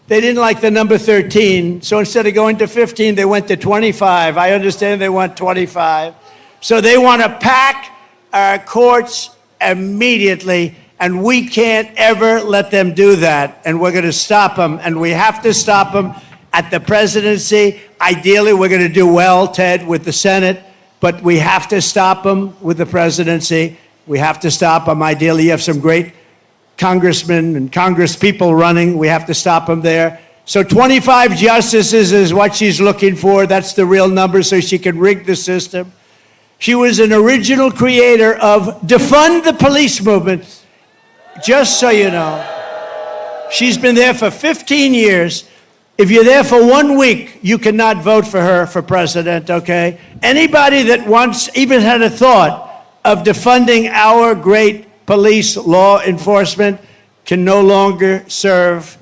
Speaker 1: They didn't like the number 13, so instead of going to 15, they went to 25. I understand they want 25. So they want to pack our courts immediately, and we can't ever let them do that. And we're going to stop them, and we have to stop them at the presidency. Ideally, we're going to do well, Ted, with the Senate, but we have to stop them with the presidency. We have to stop them. Ideally, you have some great congressmen and congresspeople running. We have to stop them there. So 25 justices is what she's looking for. That's the real number, so she can rig the system. She was an original creator of defund the police movement, just so you know. She's been there for 15 years. If you're there for 1 week, you cannot vote for her for president, okay? Anybody that once even had a thought of defunding our great police law enforcement can no longer serve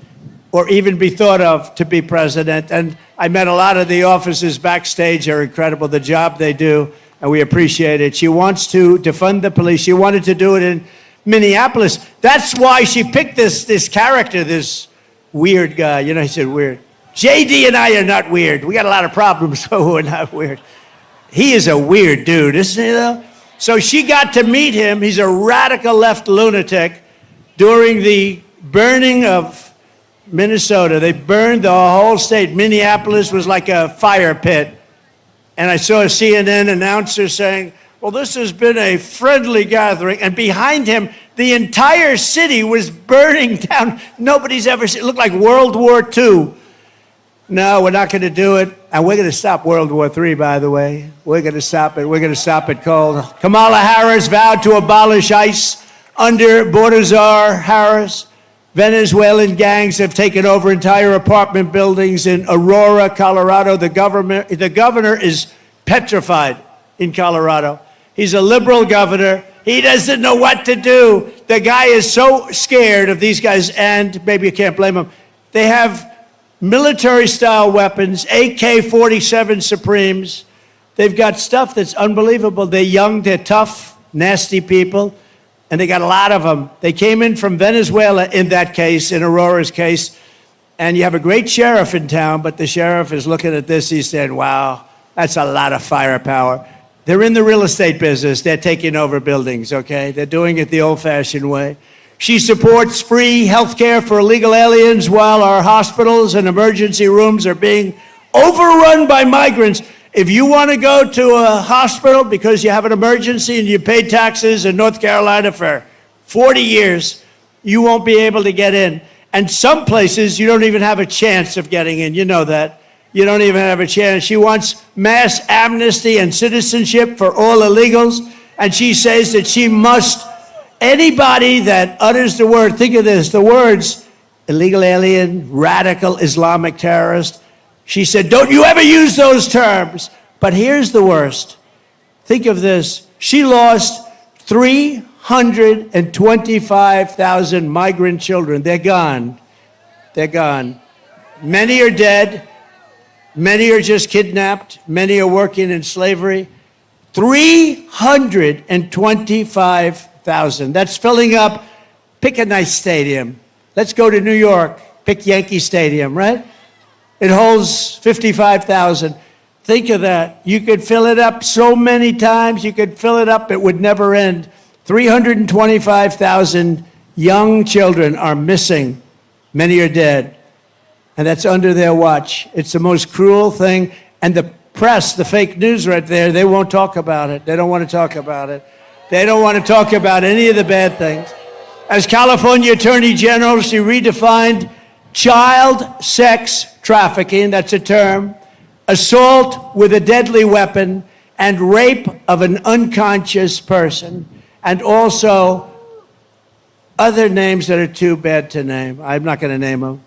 Speaker 1: or even be thought of to be president. And I met a lot of the officers backstage. They're incredible, the job they do, and we appreciate it. She wants to defund the police. She wanted to do it in Minneapolis. That's why she picked this character, this weird guy. You know, he said weird. JD and I are not weird. We got a lot of problems, but we're not weird. He is a weird dude, isn't he, though? So she got to meet him. He's a radical left lunatic. During the burning of Minnesota, they burned the whole state. Minneapolis was like a fire pit. And I saw a CNN announcer saying, Well, this has been a friendly gathering, and behind him, the entire city was burning down. Nobody's ever seen it. Looked like World War II. No, we're not going to do it. And we're going to stop World War III, by the way. We're going to stop it. We're going to stop it cold. Kamala Harris vowed to abolish ICE under border czar Harris. Venezuelan gangs have taken over entire apartment buildings in Aurora, Colorado. The governor is petrified in Colorado. He's a liberal governor. He doesn't know what to do. The guy is so scared of these guys, and maybe you can't blame him. They have military-style weapons, AK-47 Supremes. They've got stuff that's unbelievable. They're young, they're tough, nasty people, and they got a lot of them. They came in from Venezuela in that case, in Aurora's case, and you have a great sheriff in town, but the sheriff is looking at this, he said, wow, that's a lot of firepower. They're in the real estate business. They're taking over buildings, okay? They're doing it the old-fashioned way. She supports free health care for illegal aliens while our hospitals and emergency rooms are being overrun by migrants. If you want to go to a hospital because you have an emergency and you paid taxes in North Carolina for 40 years, you won't be able to get in. And some places you don't even have a chance of getting in. You know that. You don't even have a chance. She wants mass amnesty and citizenship for all illegals. And she says that she must, anybody that utters the word, think of this, the words, illegal alien, radical Islamic terrorist. She said, don't you ever use those terms. But here's the worst. Think of this. She lost 325,000 migrant children. They're gone. They're gone. Many are dead. Many are just kidnapped. Many are working in slavery. 325,000. That's filling up. Pick a nice stadium. Let's go to New York. Pick Yankee Stadium, right? It holds 55,000. Think of that. You could fill it up so many times. You could fill it up. It would never end. 325,000 young children are missing. Many are dead. And that's under their watch. It's the most cruel thing. And the press, the fake news right there, they won't talk about it. They don't want to talk about it. They don't want to talk about any of the bad things. As California Attorney General, she redefined child sex trafficking, that's a term, assault with a deadly weapon, and rape of an unconscious person, and also other names that are too bad to name. I'm not going to name them.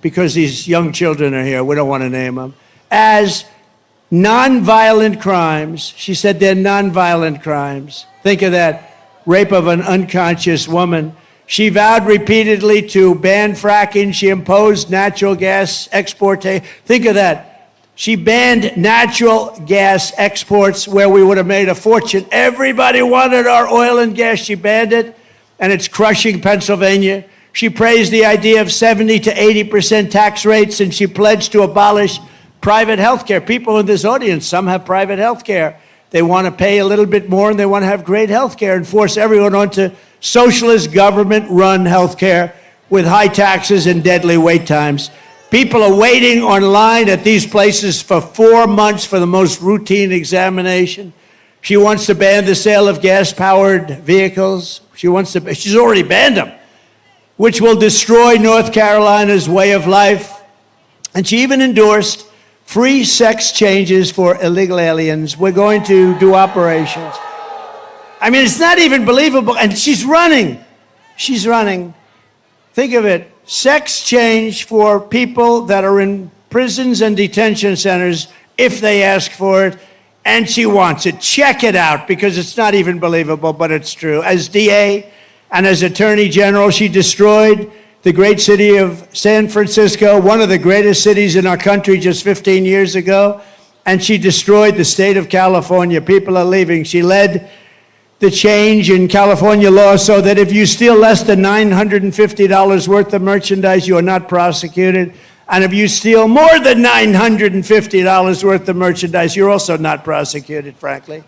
Speaker 1: Because these young children are here, we don't want to name them, as nonviolent crimes. She said they're nonviolent crimes. Think of that, rape of an unconscious woman. She vowed repeatedly to ban fracking. She imposed natural gas export. Think of that. She banned natural gas exports where we would have made a fortune. Everybody wanted our oil and gas. She banned it, and it's crushing Pennsylvania. She praised the idea of 70 to 80% tax rates, and she pledged to abolish private health care. People in this audience, some have private health care. They want to pay a little bit more, and they want to have great health care and force everyone onto socialist government-run health care with high taxes and deadly wait times. People are waiting online at these places for 4 months for the most routine examination. She wants to ban the sale of gas-powered vehicles. She's already banned them, which will destroy North Carolina's way of life. And she even endorsed free sex changes for illegal aliens. We're going to do operations. I mean, it's not even believable. And she's running. She's running. Think of it. Sex change for people that are in prisons and detention centers if they ask for it. And she wants it. Check it out, because it's not even believable, but it's true. As DA and as Attorney General, she destroyed the great city of San Francisco, one of the greatest cities in our country just 15 years ago. And she destroyed the state of California. People are leaving. She led the change in California law so that if you steal less than $950 worth of merchandise, you are not prosecuted. And if you steal more than $950 worth of merchandise, you're also not prosecuted, frankly.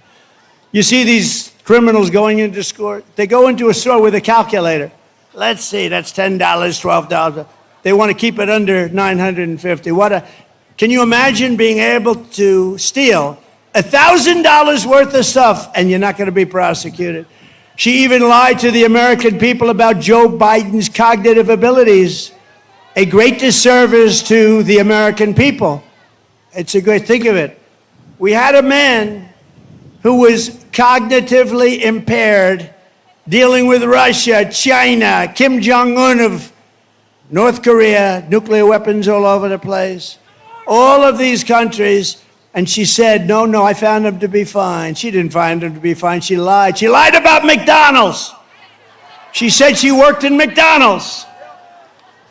Speaker 1: You see these criminals going into store. They go into a store with a calculator. Let's see, that's $10, $12. They want to keep it under $950. Can you imagine being able to steal $1,000 worth of stuff, and you're not going to be prosecuted. She even lied to the American people about Joe Biden's cognitive abilities, a great disservice to the American people. It's a great, think of it. We had a man who was cognitively impaired, dealing with Russia, China, Kim Jong-un of North Korea, nuclear weapons all over the place, all of these countries. And she said, no, I found him to be fine. She didn't find him to be fine. She lied. She lied about McDonald's. She said she worked in McDonald's.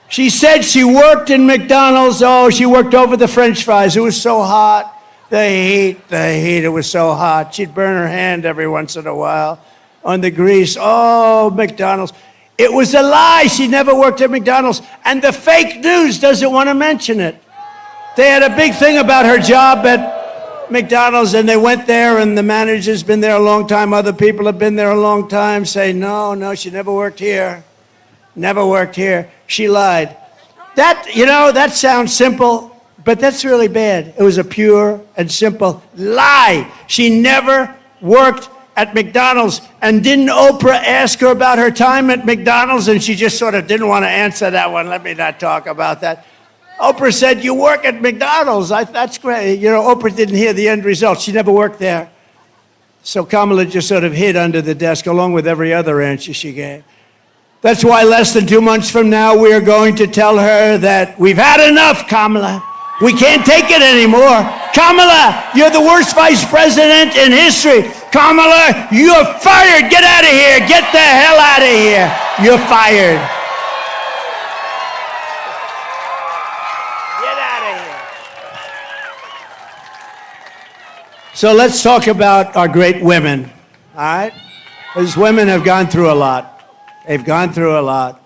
Speaker 1: She said she worked in McDonald's. Oh, she worked over the French fries. It was so hot. The heat, it was so hot. She'd burn her hand every once in a while on the grease. Oh, McDonald's. It was a lie. She never worked at McDonald's. And the fake news doesn't want to mention it. They had a big thing about her job at McDonald's, and they went there, and the manager's been there a long time. Other people have been there a long time, say, no, she never worked here. Never worked here. She lied. That sounds simple, but that's really bad. It was a pure and simple lie. She never worked at McDonald's. And didn't Oprah ask her about her time at McDonald's? And she just sort of didn't want to answer that one. Let me not talk about that. Oprah said, you work at McDonald's. That's great. Oprah didn't hear the end result. She never worked there. So Kamala just sort of hid under the desk along with every other answer she gave. That's why less than 2 months from now, we are going to tell her that we've had enough, Kamala. We can't take it anymore. Kamala, you're the worst vice president in history. Kamala, you're fired. Get out of here. Get the hell out of here. You're fired. Get out of here. So let's talk about our great women, all right? Because women have gone through a lot. They've gone through a lot.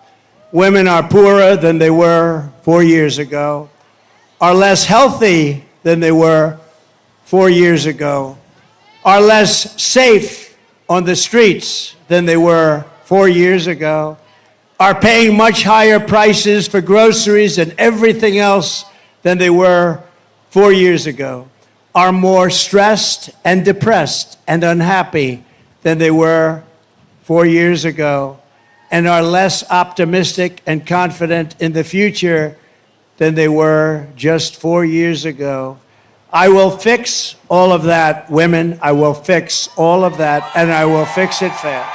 Speaker 1: Women are poorer than they were 4 years ago, are less healthy than they were 4 years ago, are less safe on the streets than they were 4 years ago, are paying much higher prices for groceries and everything else than they were 4 years ago, are more stressed and depressed and unhappy than they were 4 years ago, and are less optimistic and confident in the future than they were just 4 years ago. I will fix all of that, women. I will fix all of that, and I will fix it fast.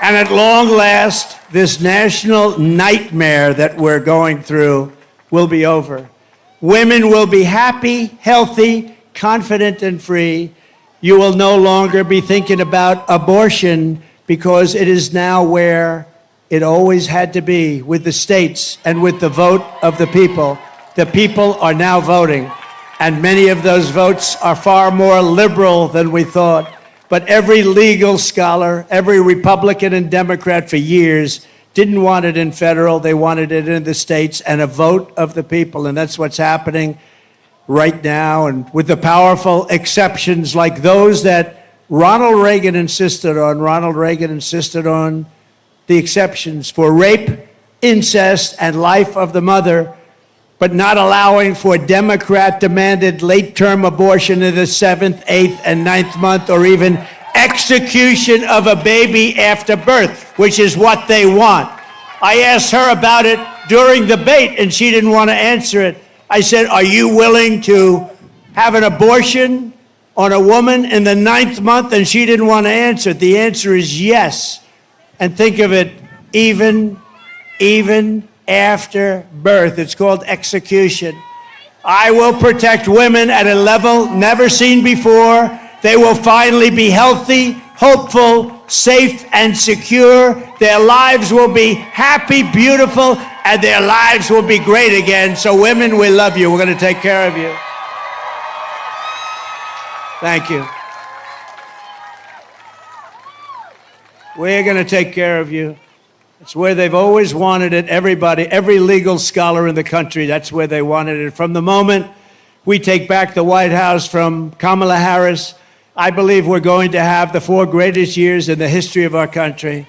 Speaker 1: And at long last, this national nightmare that we're going through will be over. Women will be happy, healthy, confident, and free. You will no longer be thinking about abortion, because it is now where it always had to be, with the states and with the vote of the people. The people are now voting, and many of those votes are far more liberal than we thought. But every legal scholar, every Republican and Democrat for years didn't want it in federal, they wanted it in the states, and a vote of the people. And that's what's happening right now, and with the powerful exceptions like those that Ronald Reagan insisted on. Ronald Reagan insisted on the exceptions for rape, incest, and life of the mother, but not allowing for Democrat-demanded late-term abortion in the 7th, 8th, and 9th month, or even execution of a baby after birth, which is what they want. I asked her about it during the debate, and she didn't want to answer it. I said, are you willing to have an abortion on a woman in the 9th month? And she didn't want to answer. The answer is yes. And think of it, even after birth. It's called execution. I will protect women at a level never seen before. They will finally be healthy, hopeful, safe, and secure. Their lives will be happy, beautiful, and their lives will be great again. So women, we love you. We're going to take care of you. Thank you. We're going to take care of you. It's where they've always wanted it. Everybody, every legal scholar in the country, that's where they wanted it. From the moment we take back the White House from Kamala Harris, I believe we're going to have the 4 greatest years in the history of our country.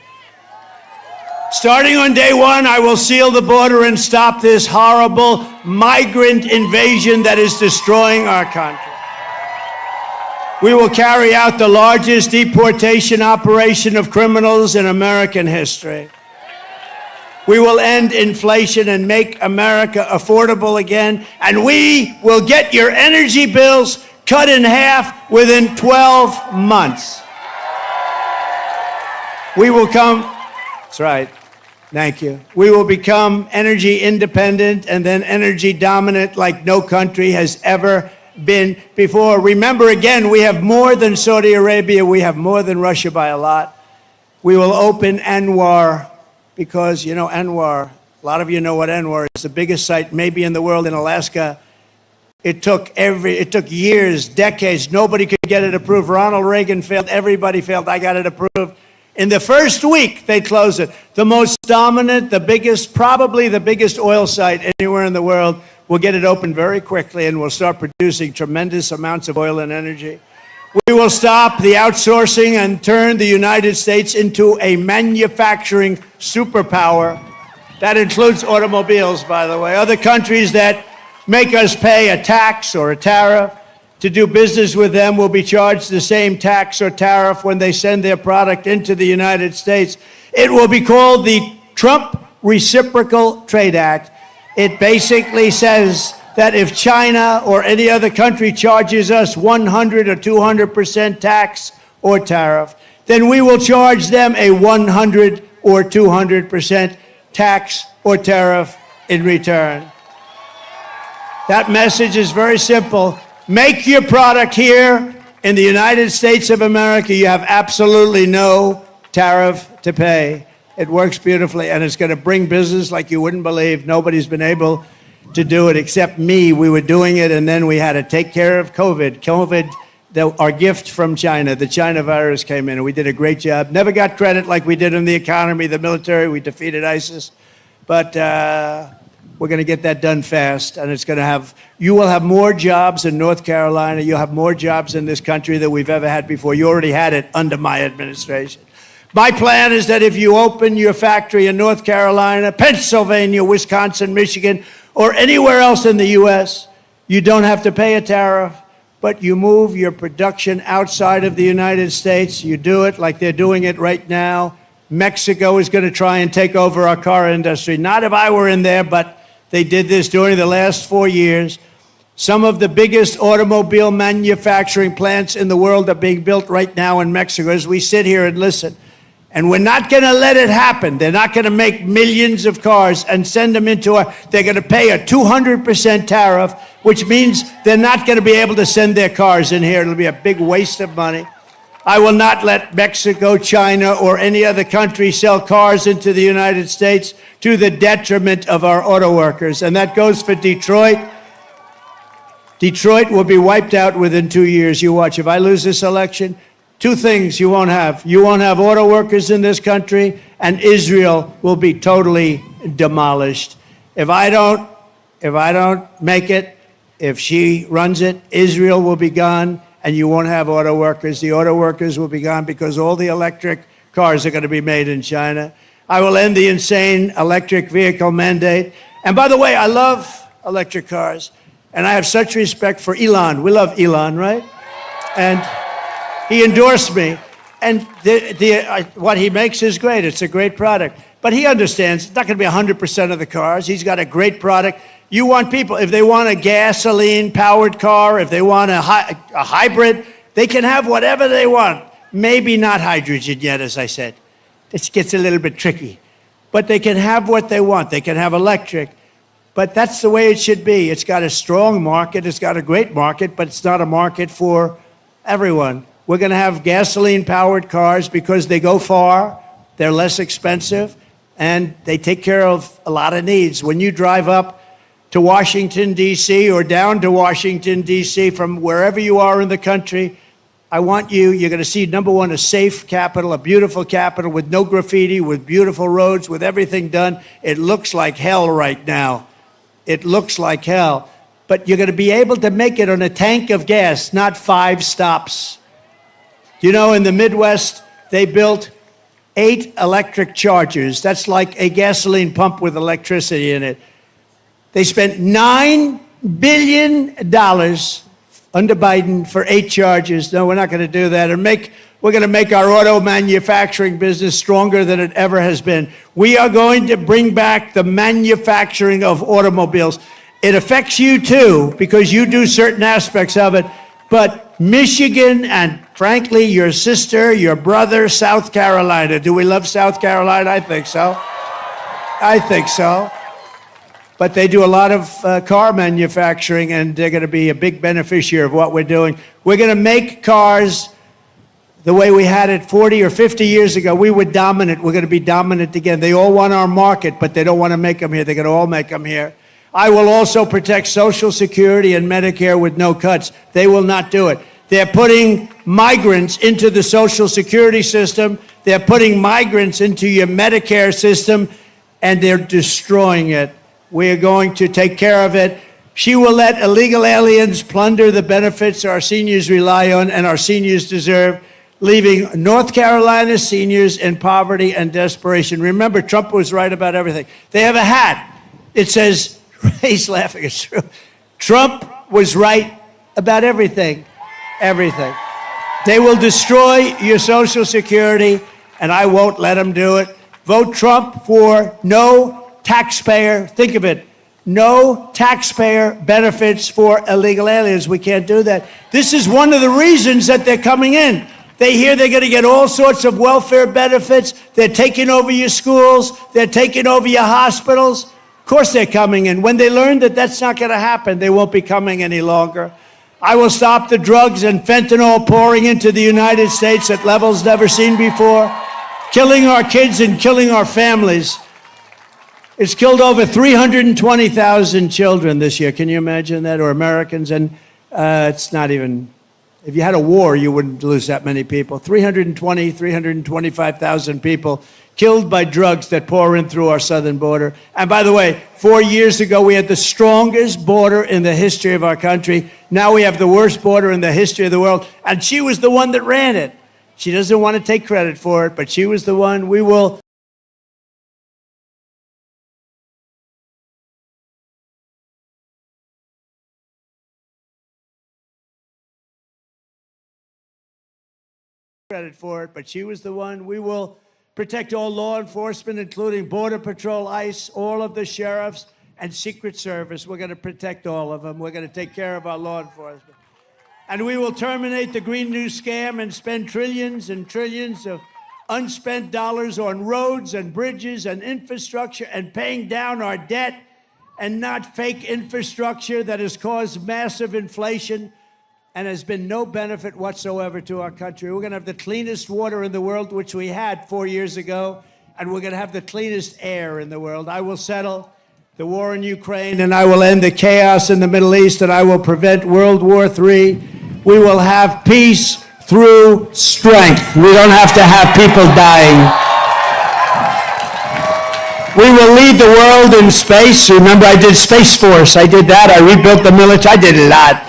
Speaker 1: Starting on day 1, I will seal the border and stop this horrible migrant invasion that is destroying our country. We will carry out the largest deportation operation of criminals in American history. We will end inflation and make America affordable again, and we will get your energy bills cut in half within 12 months. We will come, that's right, thank you. We will become energy independent and then energy dominant like no country has ever been before. Remember again, we have more than Saudi Arabia, we have more than Russia by a lot. We will open Anwar because, you know, Anwar, a lot of you know what Anwar is, the biggest site maybe in the world in Alaska. It took years, decades, nobody could get it approved. Ronald Reagan failed, everybody failed, I got it approved. In the first week, they closed it. The most dominant, the biggest, probably the biggest oil site anywhere in the world. We'll get it open very quickly and we'll start producing tremendous amounts of oil and energy. We will stop the outsourcing and turn the United States into a manufacturing superpower. That includes automobiles, by the way. Other countries that make us pay a tax or a tariff to do business with them will be charged the same tax or tariff when they send their product into the United States. It will be called the Trump Reciprocal Trade Act. It basically says that if China or any other country charges us 100 or 200% tax or tariff, then we will charge them a 100 or 200% tax or tariff in return. That message is very simple. Make your product here in the United States of America. You have absolutely no tariff to pay. It works beautifully, and it's going to bring business like you wouldn't believe. Nobody's been able to do it except me. We were doing it, and then we had to take care of COVID. Our gift from China, the China virus came in, and we did a great job. Never got credit like we did in the economy, the military. We defeated ISIS. But we're going to get that done fast, and you will have more jobs in North Carolina. You'll have more jobs in this country than we've ever had before. You already had it under my administration. My plan is that if you open your factory in North Carolina, Pennsylvania, Wisconsin, Michigan, or anywhere else in the U.S., you don't have to pay a tariff, but you move your production outside of the United States. You do it like they're doing it right now. Mexico is going to try and take over our car industry. Not if I were in there, but they did this during the last 4 years. Some of the biggest automobile manufacturing plants in the world are being built right now in Mexico as we sit here and listen. And we're not going to let it happen. They're not going to make millions of cars and send them they're going to pay a 200% tariff, which means they're not going to be able to send their cars in here. It'll be a big waste of money. I will not let Mexico, China, or any other country sell cars into the United States to the detriment of our auto workers. And that goes for Detroit. Detroit will be wiped out within 2 years. You watch. If I lose this election, two things you won't have. You won't have auto workers in this country, and Israel will be totally demolished. If I don't make it, if she runs it, Israel will be gone, and you won't have auto workers. The auto workers will be gone because all the electric cars are going to be made in China. I will end the insane electric vehicle mandate. And by the way, I love electric cars, and I have such respect for Elon. We love Elon, right? And he endorsed me, and what he makes is great. It's a great product. But he understands it's not going to be 100% of the cars. He's got a great product. You want people, if they want a gasoline-powered car, if they want a hybrid, they can have whatever they want. Maybe not hydrogen yet, as I said. It gets a little bit tricky. But they can have what they want. They can have electric. But that's the way it should be. It's got a strong market. It's got a great market, but it's not a market for everyone. We're going to have gasoline-powered cars because they go far, they're less expensive, and they take care of a lot of needs. When you drive up to Washington, D.C., or down to Washington, D.C., from wherever you are in the country, you're going to see, number one, a safe capital, a beautiful capital with no graffiti, with beautiful roads, with everything done. It looks like hell right now. It looks like hell. But you're going to be able to make it on a tank of gas, not 5 stops. You know, in the Midwest, they built 8 electric chargers. That's like a gasoline pump with electricity in it. They spent $9 billion under Biden for 8 charges. No, we're not going to do that. We're going to make our auto manufacturing business stronger than it ever has been. We are going to bring back the manufacturing of automobiles. It affects you too, because you do certain aspects of it. But Michigan and, frankly, your sister, your brother, South Carolina. Do we love South Carolina? I think so. I think so. But they do a lot of car manufacturing, and they're going to be a big beneficiary of what we're doing. We're going to make cars the way we had it 40 or 50 years ago. We were dominant. We're going to be dominant again. They all want our market, but they don't want to make them here. They're going to all make them here. I will also protect Social Security and Medicare with no cuts. They will not do it. They're putting migrants into the Social Security system. They're putting migrants into your Medicare system, and they're destroying it. We're going to take care of it. She will let illegal aliens plunder the benefits our seniors rely on and our seniors deserve, leaving North Carolina seniors in poverty and desperation. Remember, Trump was right about everything. They have a hat. It says, he's laughing, it's true. Trump was right about everything. Everything. They will destroy your Social Security, and I won't let them do it. Vote Trump for no taxpayer, think of it, no taxpayer benefits for illegal aliens. We can't do that. This is one of the reasons that they're coming in. They hear they're going to get all sorts of welfare benefits. They're taking over your schools. They're taking over your hospitals. Of course they're coming in. When they learn that that's not going to happen, they won't be coming any longer. I will stop the drugs and fentanyl pouring into the United States at levels never seen before, killing our kids and killing our families. It's killed over 320,000 children this year. Can you imagine that? Or Americans. And it's not even... If you had a war, you wouldn't lose that many people. 325,000 people killed by drugs that pour in through our southern border. And by the way, 4 years ago, we had the strongest border in the history of our country. Now we have the worst border in the history of the world. And she was the one that ran it. She doesn't want to take credit for it, but she was the one. We will... credit for it, but she was the one. We will protect all law enforcement, including Border Patrol, ICE, all of the sheriffs, and Secret Service. We're going to protect all of them. We're going to take care of our law enforcement. And we will terminate the Green New Scam and spend trillions and trillions of unspent dollars on roads and bridges and infrastructure and paying down our debt, and not fake infrastructure that has caused massive inflation and has been no benefit whatsoever to our country. We're going to have the cleanest water in the world, which we had 4 years ago, and we're going to have the cleanest air in the world. I will settle the war in Ukraine, and I will end the chaos in the Middle East, and I will prevent World War III. We will have peace through strength. We don't have to have people dying. We will lead the world in space. Remember, I did Space Force. I did that. I rebuilt the military. I did a lot.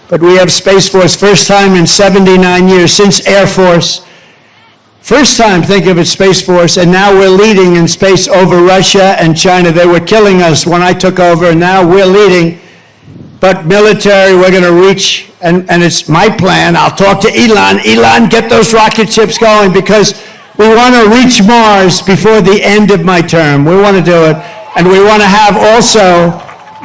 Speaker 1: But we have Space Force, first time in 79 years, since Air Force. First time, think of it, Space Force, and now we're leading in space over Russia and China. They were killing us when I took over, and now we're leading. But military, we're going to reach, and it's my plan. I'll talk to Elon. Elon, get those rocket ships going, because we want to reach Mars before the end of my term. We want to do it. And we want to have also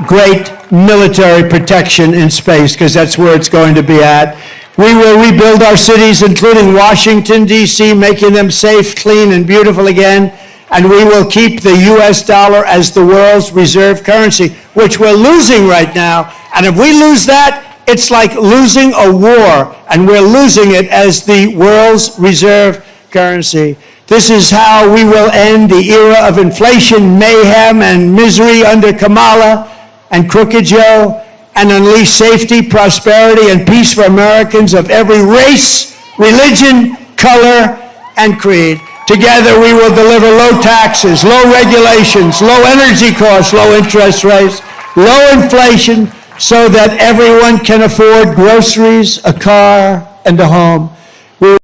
Speaker 1: great military protection in space, because that's where it's going to be at. We will rebuild our cities, including Washington, D.C., making them safe, clean, and beautiful again. And we will keep the U.S. dollar as the world's reserve currency, which we're losing right now. And if we lose that, it's like losing a war, and we're losing it as the world's reserve currency. This is how we will end the era of inflation, mayhem, and misery under Kamala and Crooked Joe, and unleash safety, prosperity, and peace for Americans of every race, religion, color, and creed. Together we will deliver low taxes, low regulations, low energy costs, low interest rates, low inflation, so that everyone can afford groceries, a car, and a home. We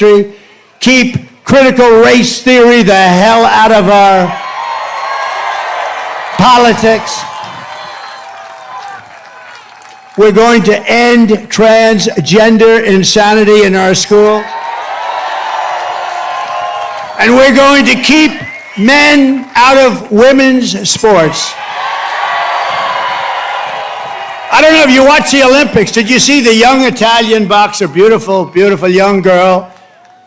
Speaker 1: will keep critical race theory the hell out of our politics. We're going to end transgender insanity in our school. And we're going to keep men out of women's sports. I don't know if you watched the Olympics. Did you see the young Italian boxer, beautiful, beautiful young girl?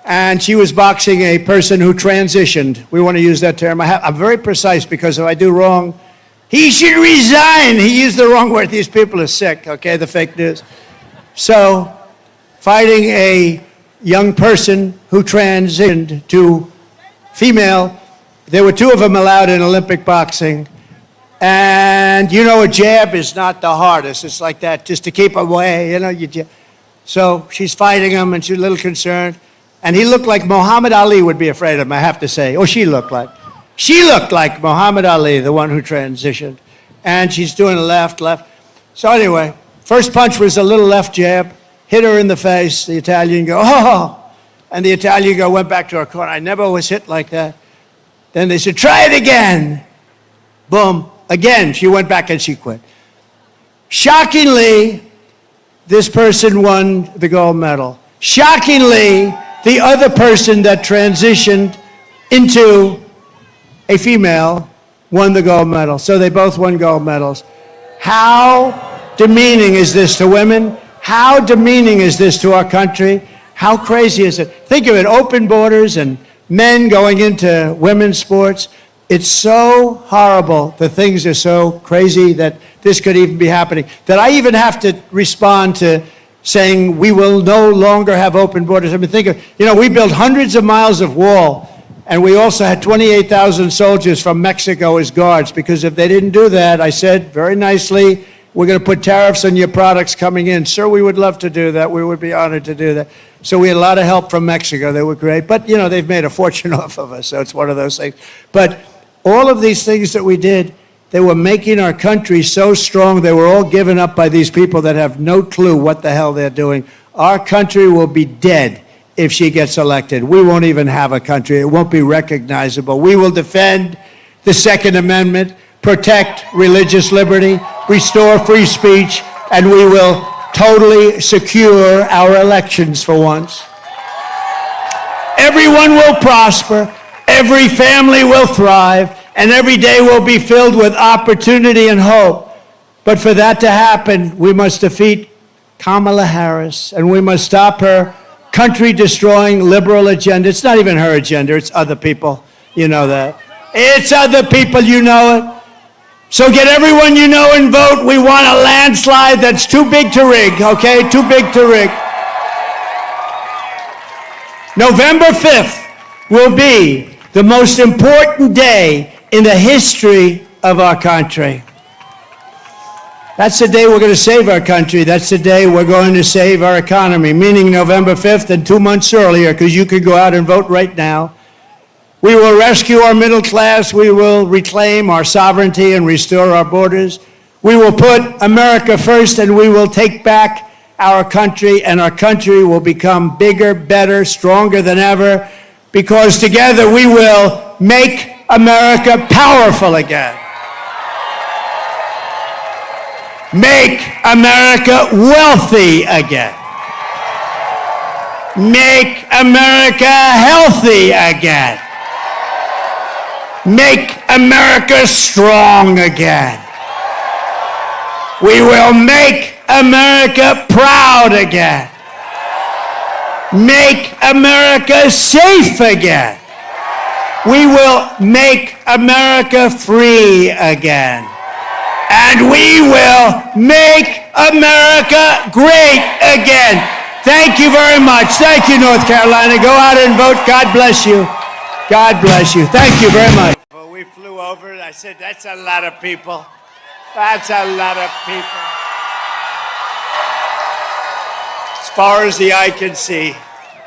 Speaker 1: And she was boxing a person who transitioned. We want to use that term. I'm very precise because if I do wrong, he should resign. He used the wrong word. These people are sick, okay, the fake news. So, fighting a young person who transitioned to female, there were two of them allowed in Olympic boxing. And you know, a jab is not the hardest. It's like that, just to keep away, you know. So she's fighting him and she's a little concerned. And he looked like Muhammad Ali would be afraid of him, I have to say. Or she looked like. She looked like Muhammad Ali, the one who transitioned. And she's doing a left. So anyway, first punch was a little left jab, hit her in the face. The Italian go, oh! And the Italian girl went back to her corner. I never was hit like that. Then they said, try it again. Boom. Again, she went back and she quit. Shockingly, this person won the gold medal. Shockingly, the other person that transitioned into a female won the gold medal. So they both won gold medals. How demeaning is this to women? How demeaning is this to our country? How crazy is it? Think of it, open borders and men going into women's sports. It's so horrible. The things are so crazy that this could even be happening. That I even have to respond to saying we will no longer have open borders. I mean, think of, you know, we built hundreds of miles of wall, and we also had 28,000 soldiers from Mexico as guards, because if they didn't do that, I said very nicely, we're going to put tariffs on your products coming in. Sir, we would love to do that. We would be honored to do that. So we had a lot of help from Mexico. They were great. But, you know, they've made a fortune off of us, so it's one of those things. But all of these things that we did, they were making our country so strong. They were all given up by these people that have no clue what the hell they're doing. Our country will be dead if she gets elected. We won't even have a country. It won't be recognizable. We will defend the Second Amendment, protect religious liberty, restore free speech, and we will totally secure our elections for once. Everyone will prosper, every family will thrive, and every day will be filled with opportunity and hope. But for that to happen, we must defeat Kamala Harris, and we must stop her country-destroying liberal agenda. It's not even her agenda, it's other people. You know that. It's other people, you know it. So get everyone you know and vote. We want a landslide that's too big to rig, okay? Too big to rig. November 5th will be the most important day in the history of our country. That's the day we're going to save our country. That's the day we're going to save our economy, meaning November 5th and 2 months earlier, because you could go out and vote right now. We will rescue our middle class. We will reclaim our sovereignty and restore our borders. We will put America first, and we will take back our country, and our country will become bigger, better, stronger than ever, because together we will make America powerful again. Make America wealthy again. Make America healthy again. Make America strong again. We will make America proud again. Make America safe again. We will make America free again. And we will make America great again. Thank you very much. Thank you, North Carolina. Go out and vote. God bless you. God bless you. Thank you very much. Well, we flew over and I said, that's a lot of people. That's a lot of people. As far as the eye can see.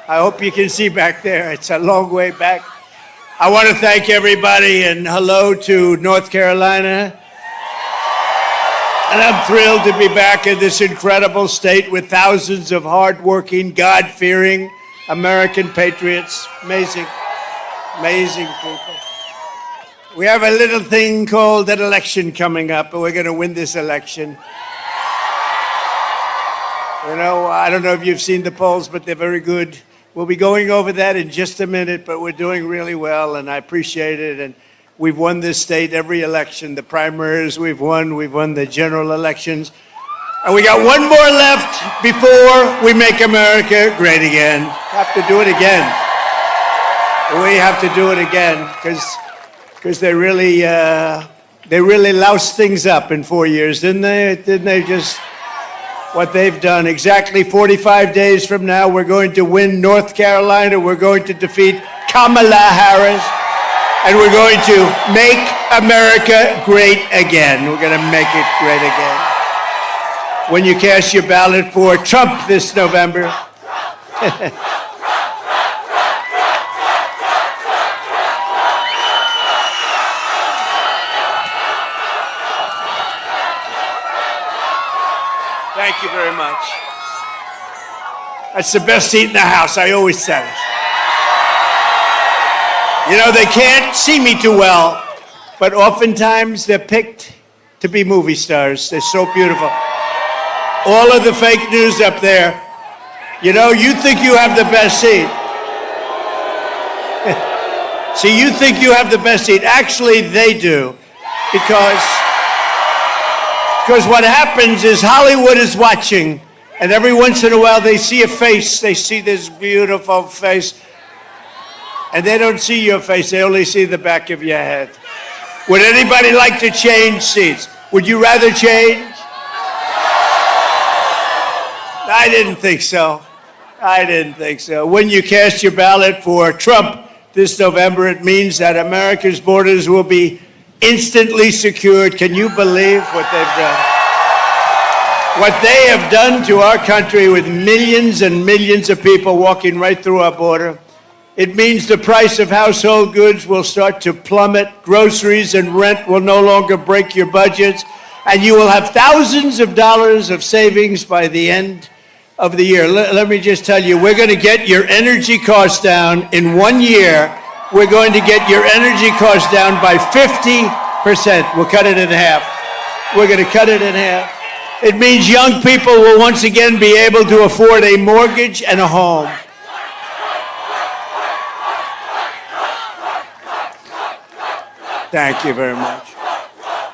Speaker 1: I hope you can see back there. It's a long way back. I want to thank everybody and hello to North Carolina. And I'm thrilled to be back in this incredible state with thousands of hardworking, God-fearing American patriots. Amazing, amazing people. We have a little thing called an election coming up, and we're going to win this election. You know, I don't know if you've seen the polls, but they're very good. We'll be going over that in just a minute, but we're doing really well, and I appreciate it. And we've won this state every election. The primaries we've won the general elections. And we got one more left before we make America great again. Have to do it again. We have to do it again because they really loused things up in 4 years, didn't they? Didn't they just what they've done? Exactly 45 days from now, we're going to win North Carolina. We're going to defeat Kamala Harris, and we're going to make America great again. We're going to make it great again. When you cast your ballot for Trump this November. Thank you very much. That's the best seat in the House. I always said it. You know, they can't see me too well, but oftentimes they're picked to be movie stars. They're so beautiful. All of the fake news up there, you know, you think you have the best seat. See, you think you have the best seat. Actually, they do. Because what happens is Hollywood is watching, and every once in a while they see a face. They see this beautiful face, and they don't see your face. They only see the back of your head. Would anybody like to change seats? Would you rather change? I didn't think so. I didn't think so. When you cast your ballot for Trump this November, it means that America's borders will be instantly secured. Can you believe what they've done? What they have done to our country with millions and millions of people walking right through our border. It means the price of household goods will start to plummet. Groceries and rent will no longer break your budgets. And you will have thousands of dollars of savings by the end of the year. Let me just tell you, we're going to get your energy costs down in 1 year. We're going to get your energy costs down by 50%. We'll cut it in half. We're going to cut it in half. It means young people will once again be able to afford a mortgage and a home. Thank you very much.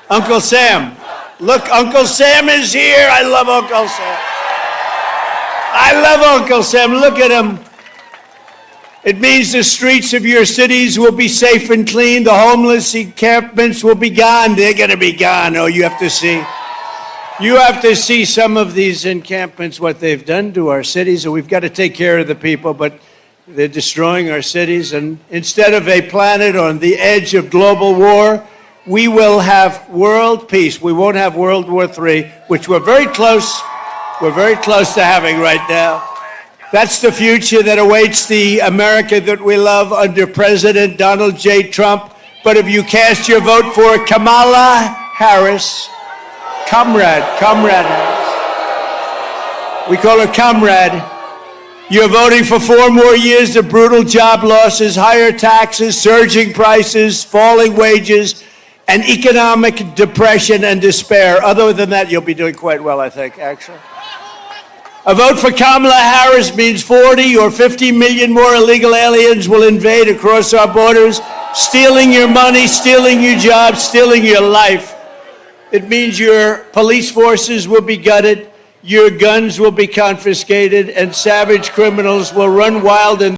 Speaker 1: Uncle Sam. Look, Uncle Sam is here. I love Uncle Sam. I love Uncle Sam. Look at him. It means the streets of your cities will be safe and clean. The homeless encampments will be gone. They're going to be gone. Oh, you have to see. You have to see some of these encampments, what they've done to our cities. And we've got to take care of the people, but they're destroying our cities. And instead of a planet on the edge of global war, we will have world peace. We won't have World War III, which we're very close to having right now. That's the future that awaits the America that we love under President Donald J. Trump. But if you cast your vote for Kamala Harris, Comrade Harris, we call her Comrade, you're voting for 4 more years of brutal job losses, higher taxes, surging prices, falling wages, and economic depression and despair. Other than that, you'll be doing quite well, I think, actually. A vote for Kamala Harris means 40 or 50 million more illegal aliens will invade across our borders, stealing your money, stealing your jobs, stealing your life. It means your police forces will be gutted, your guns will be confiscated, and savage criminals will run wild in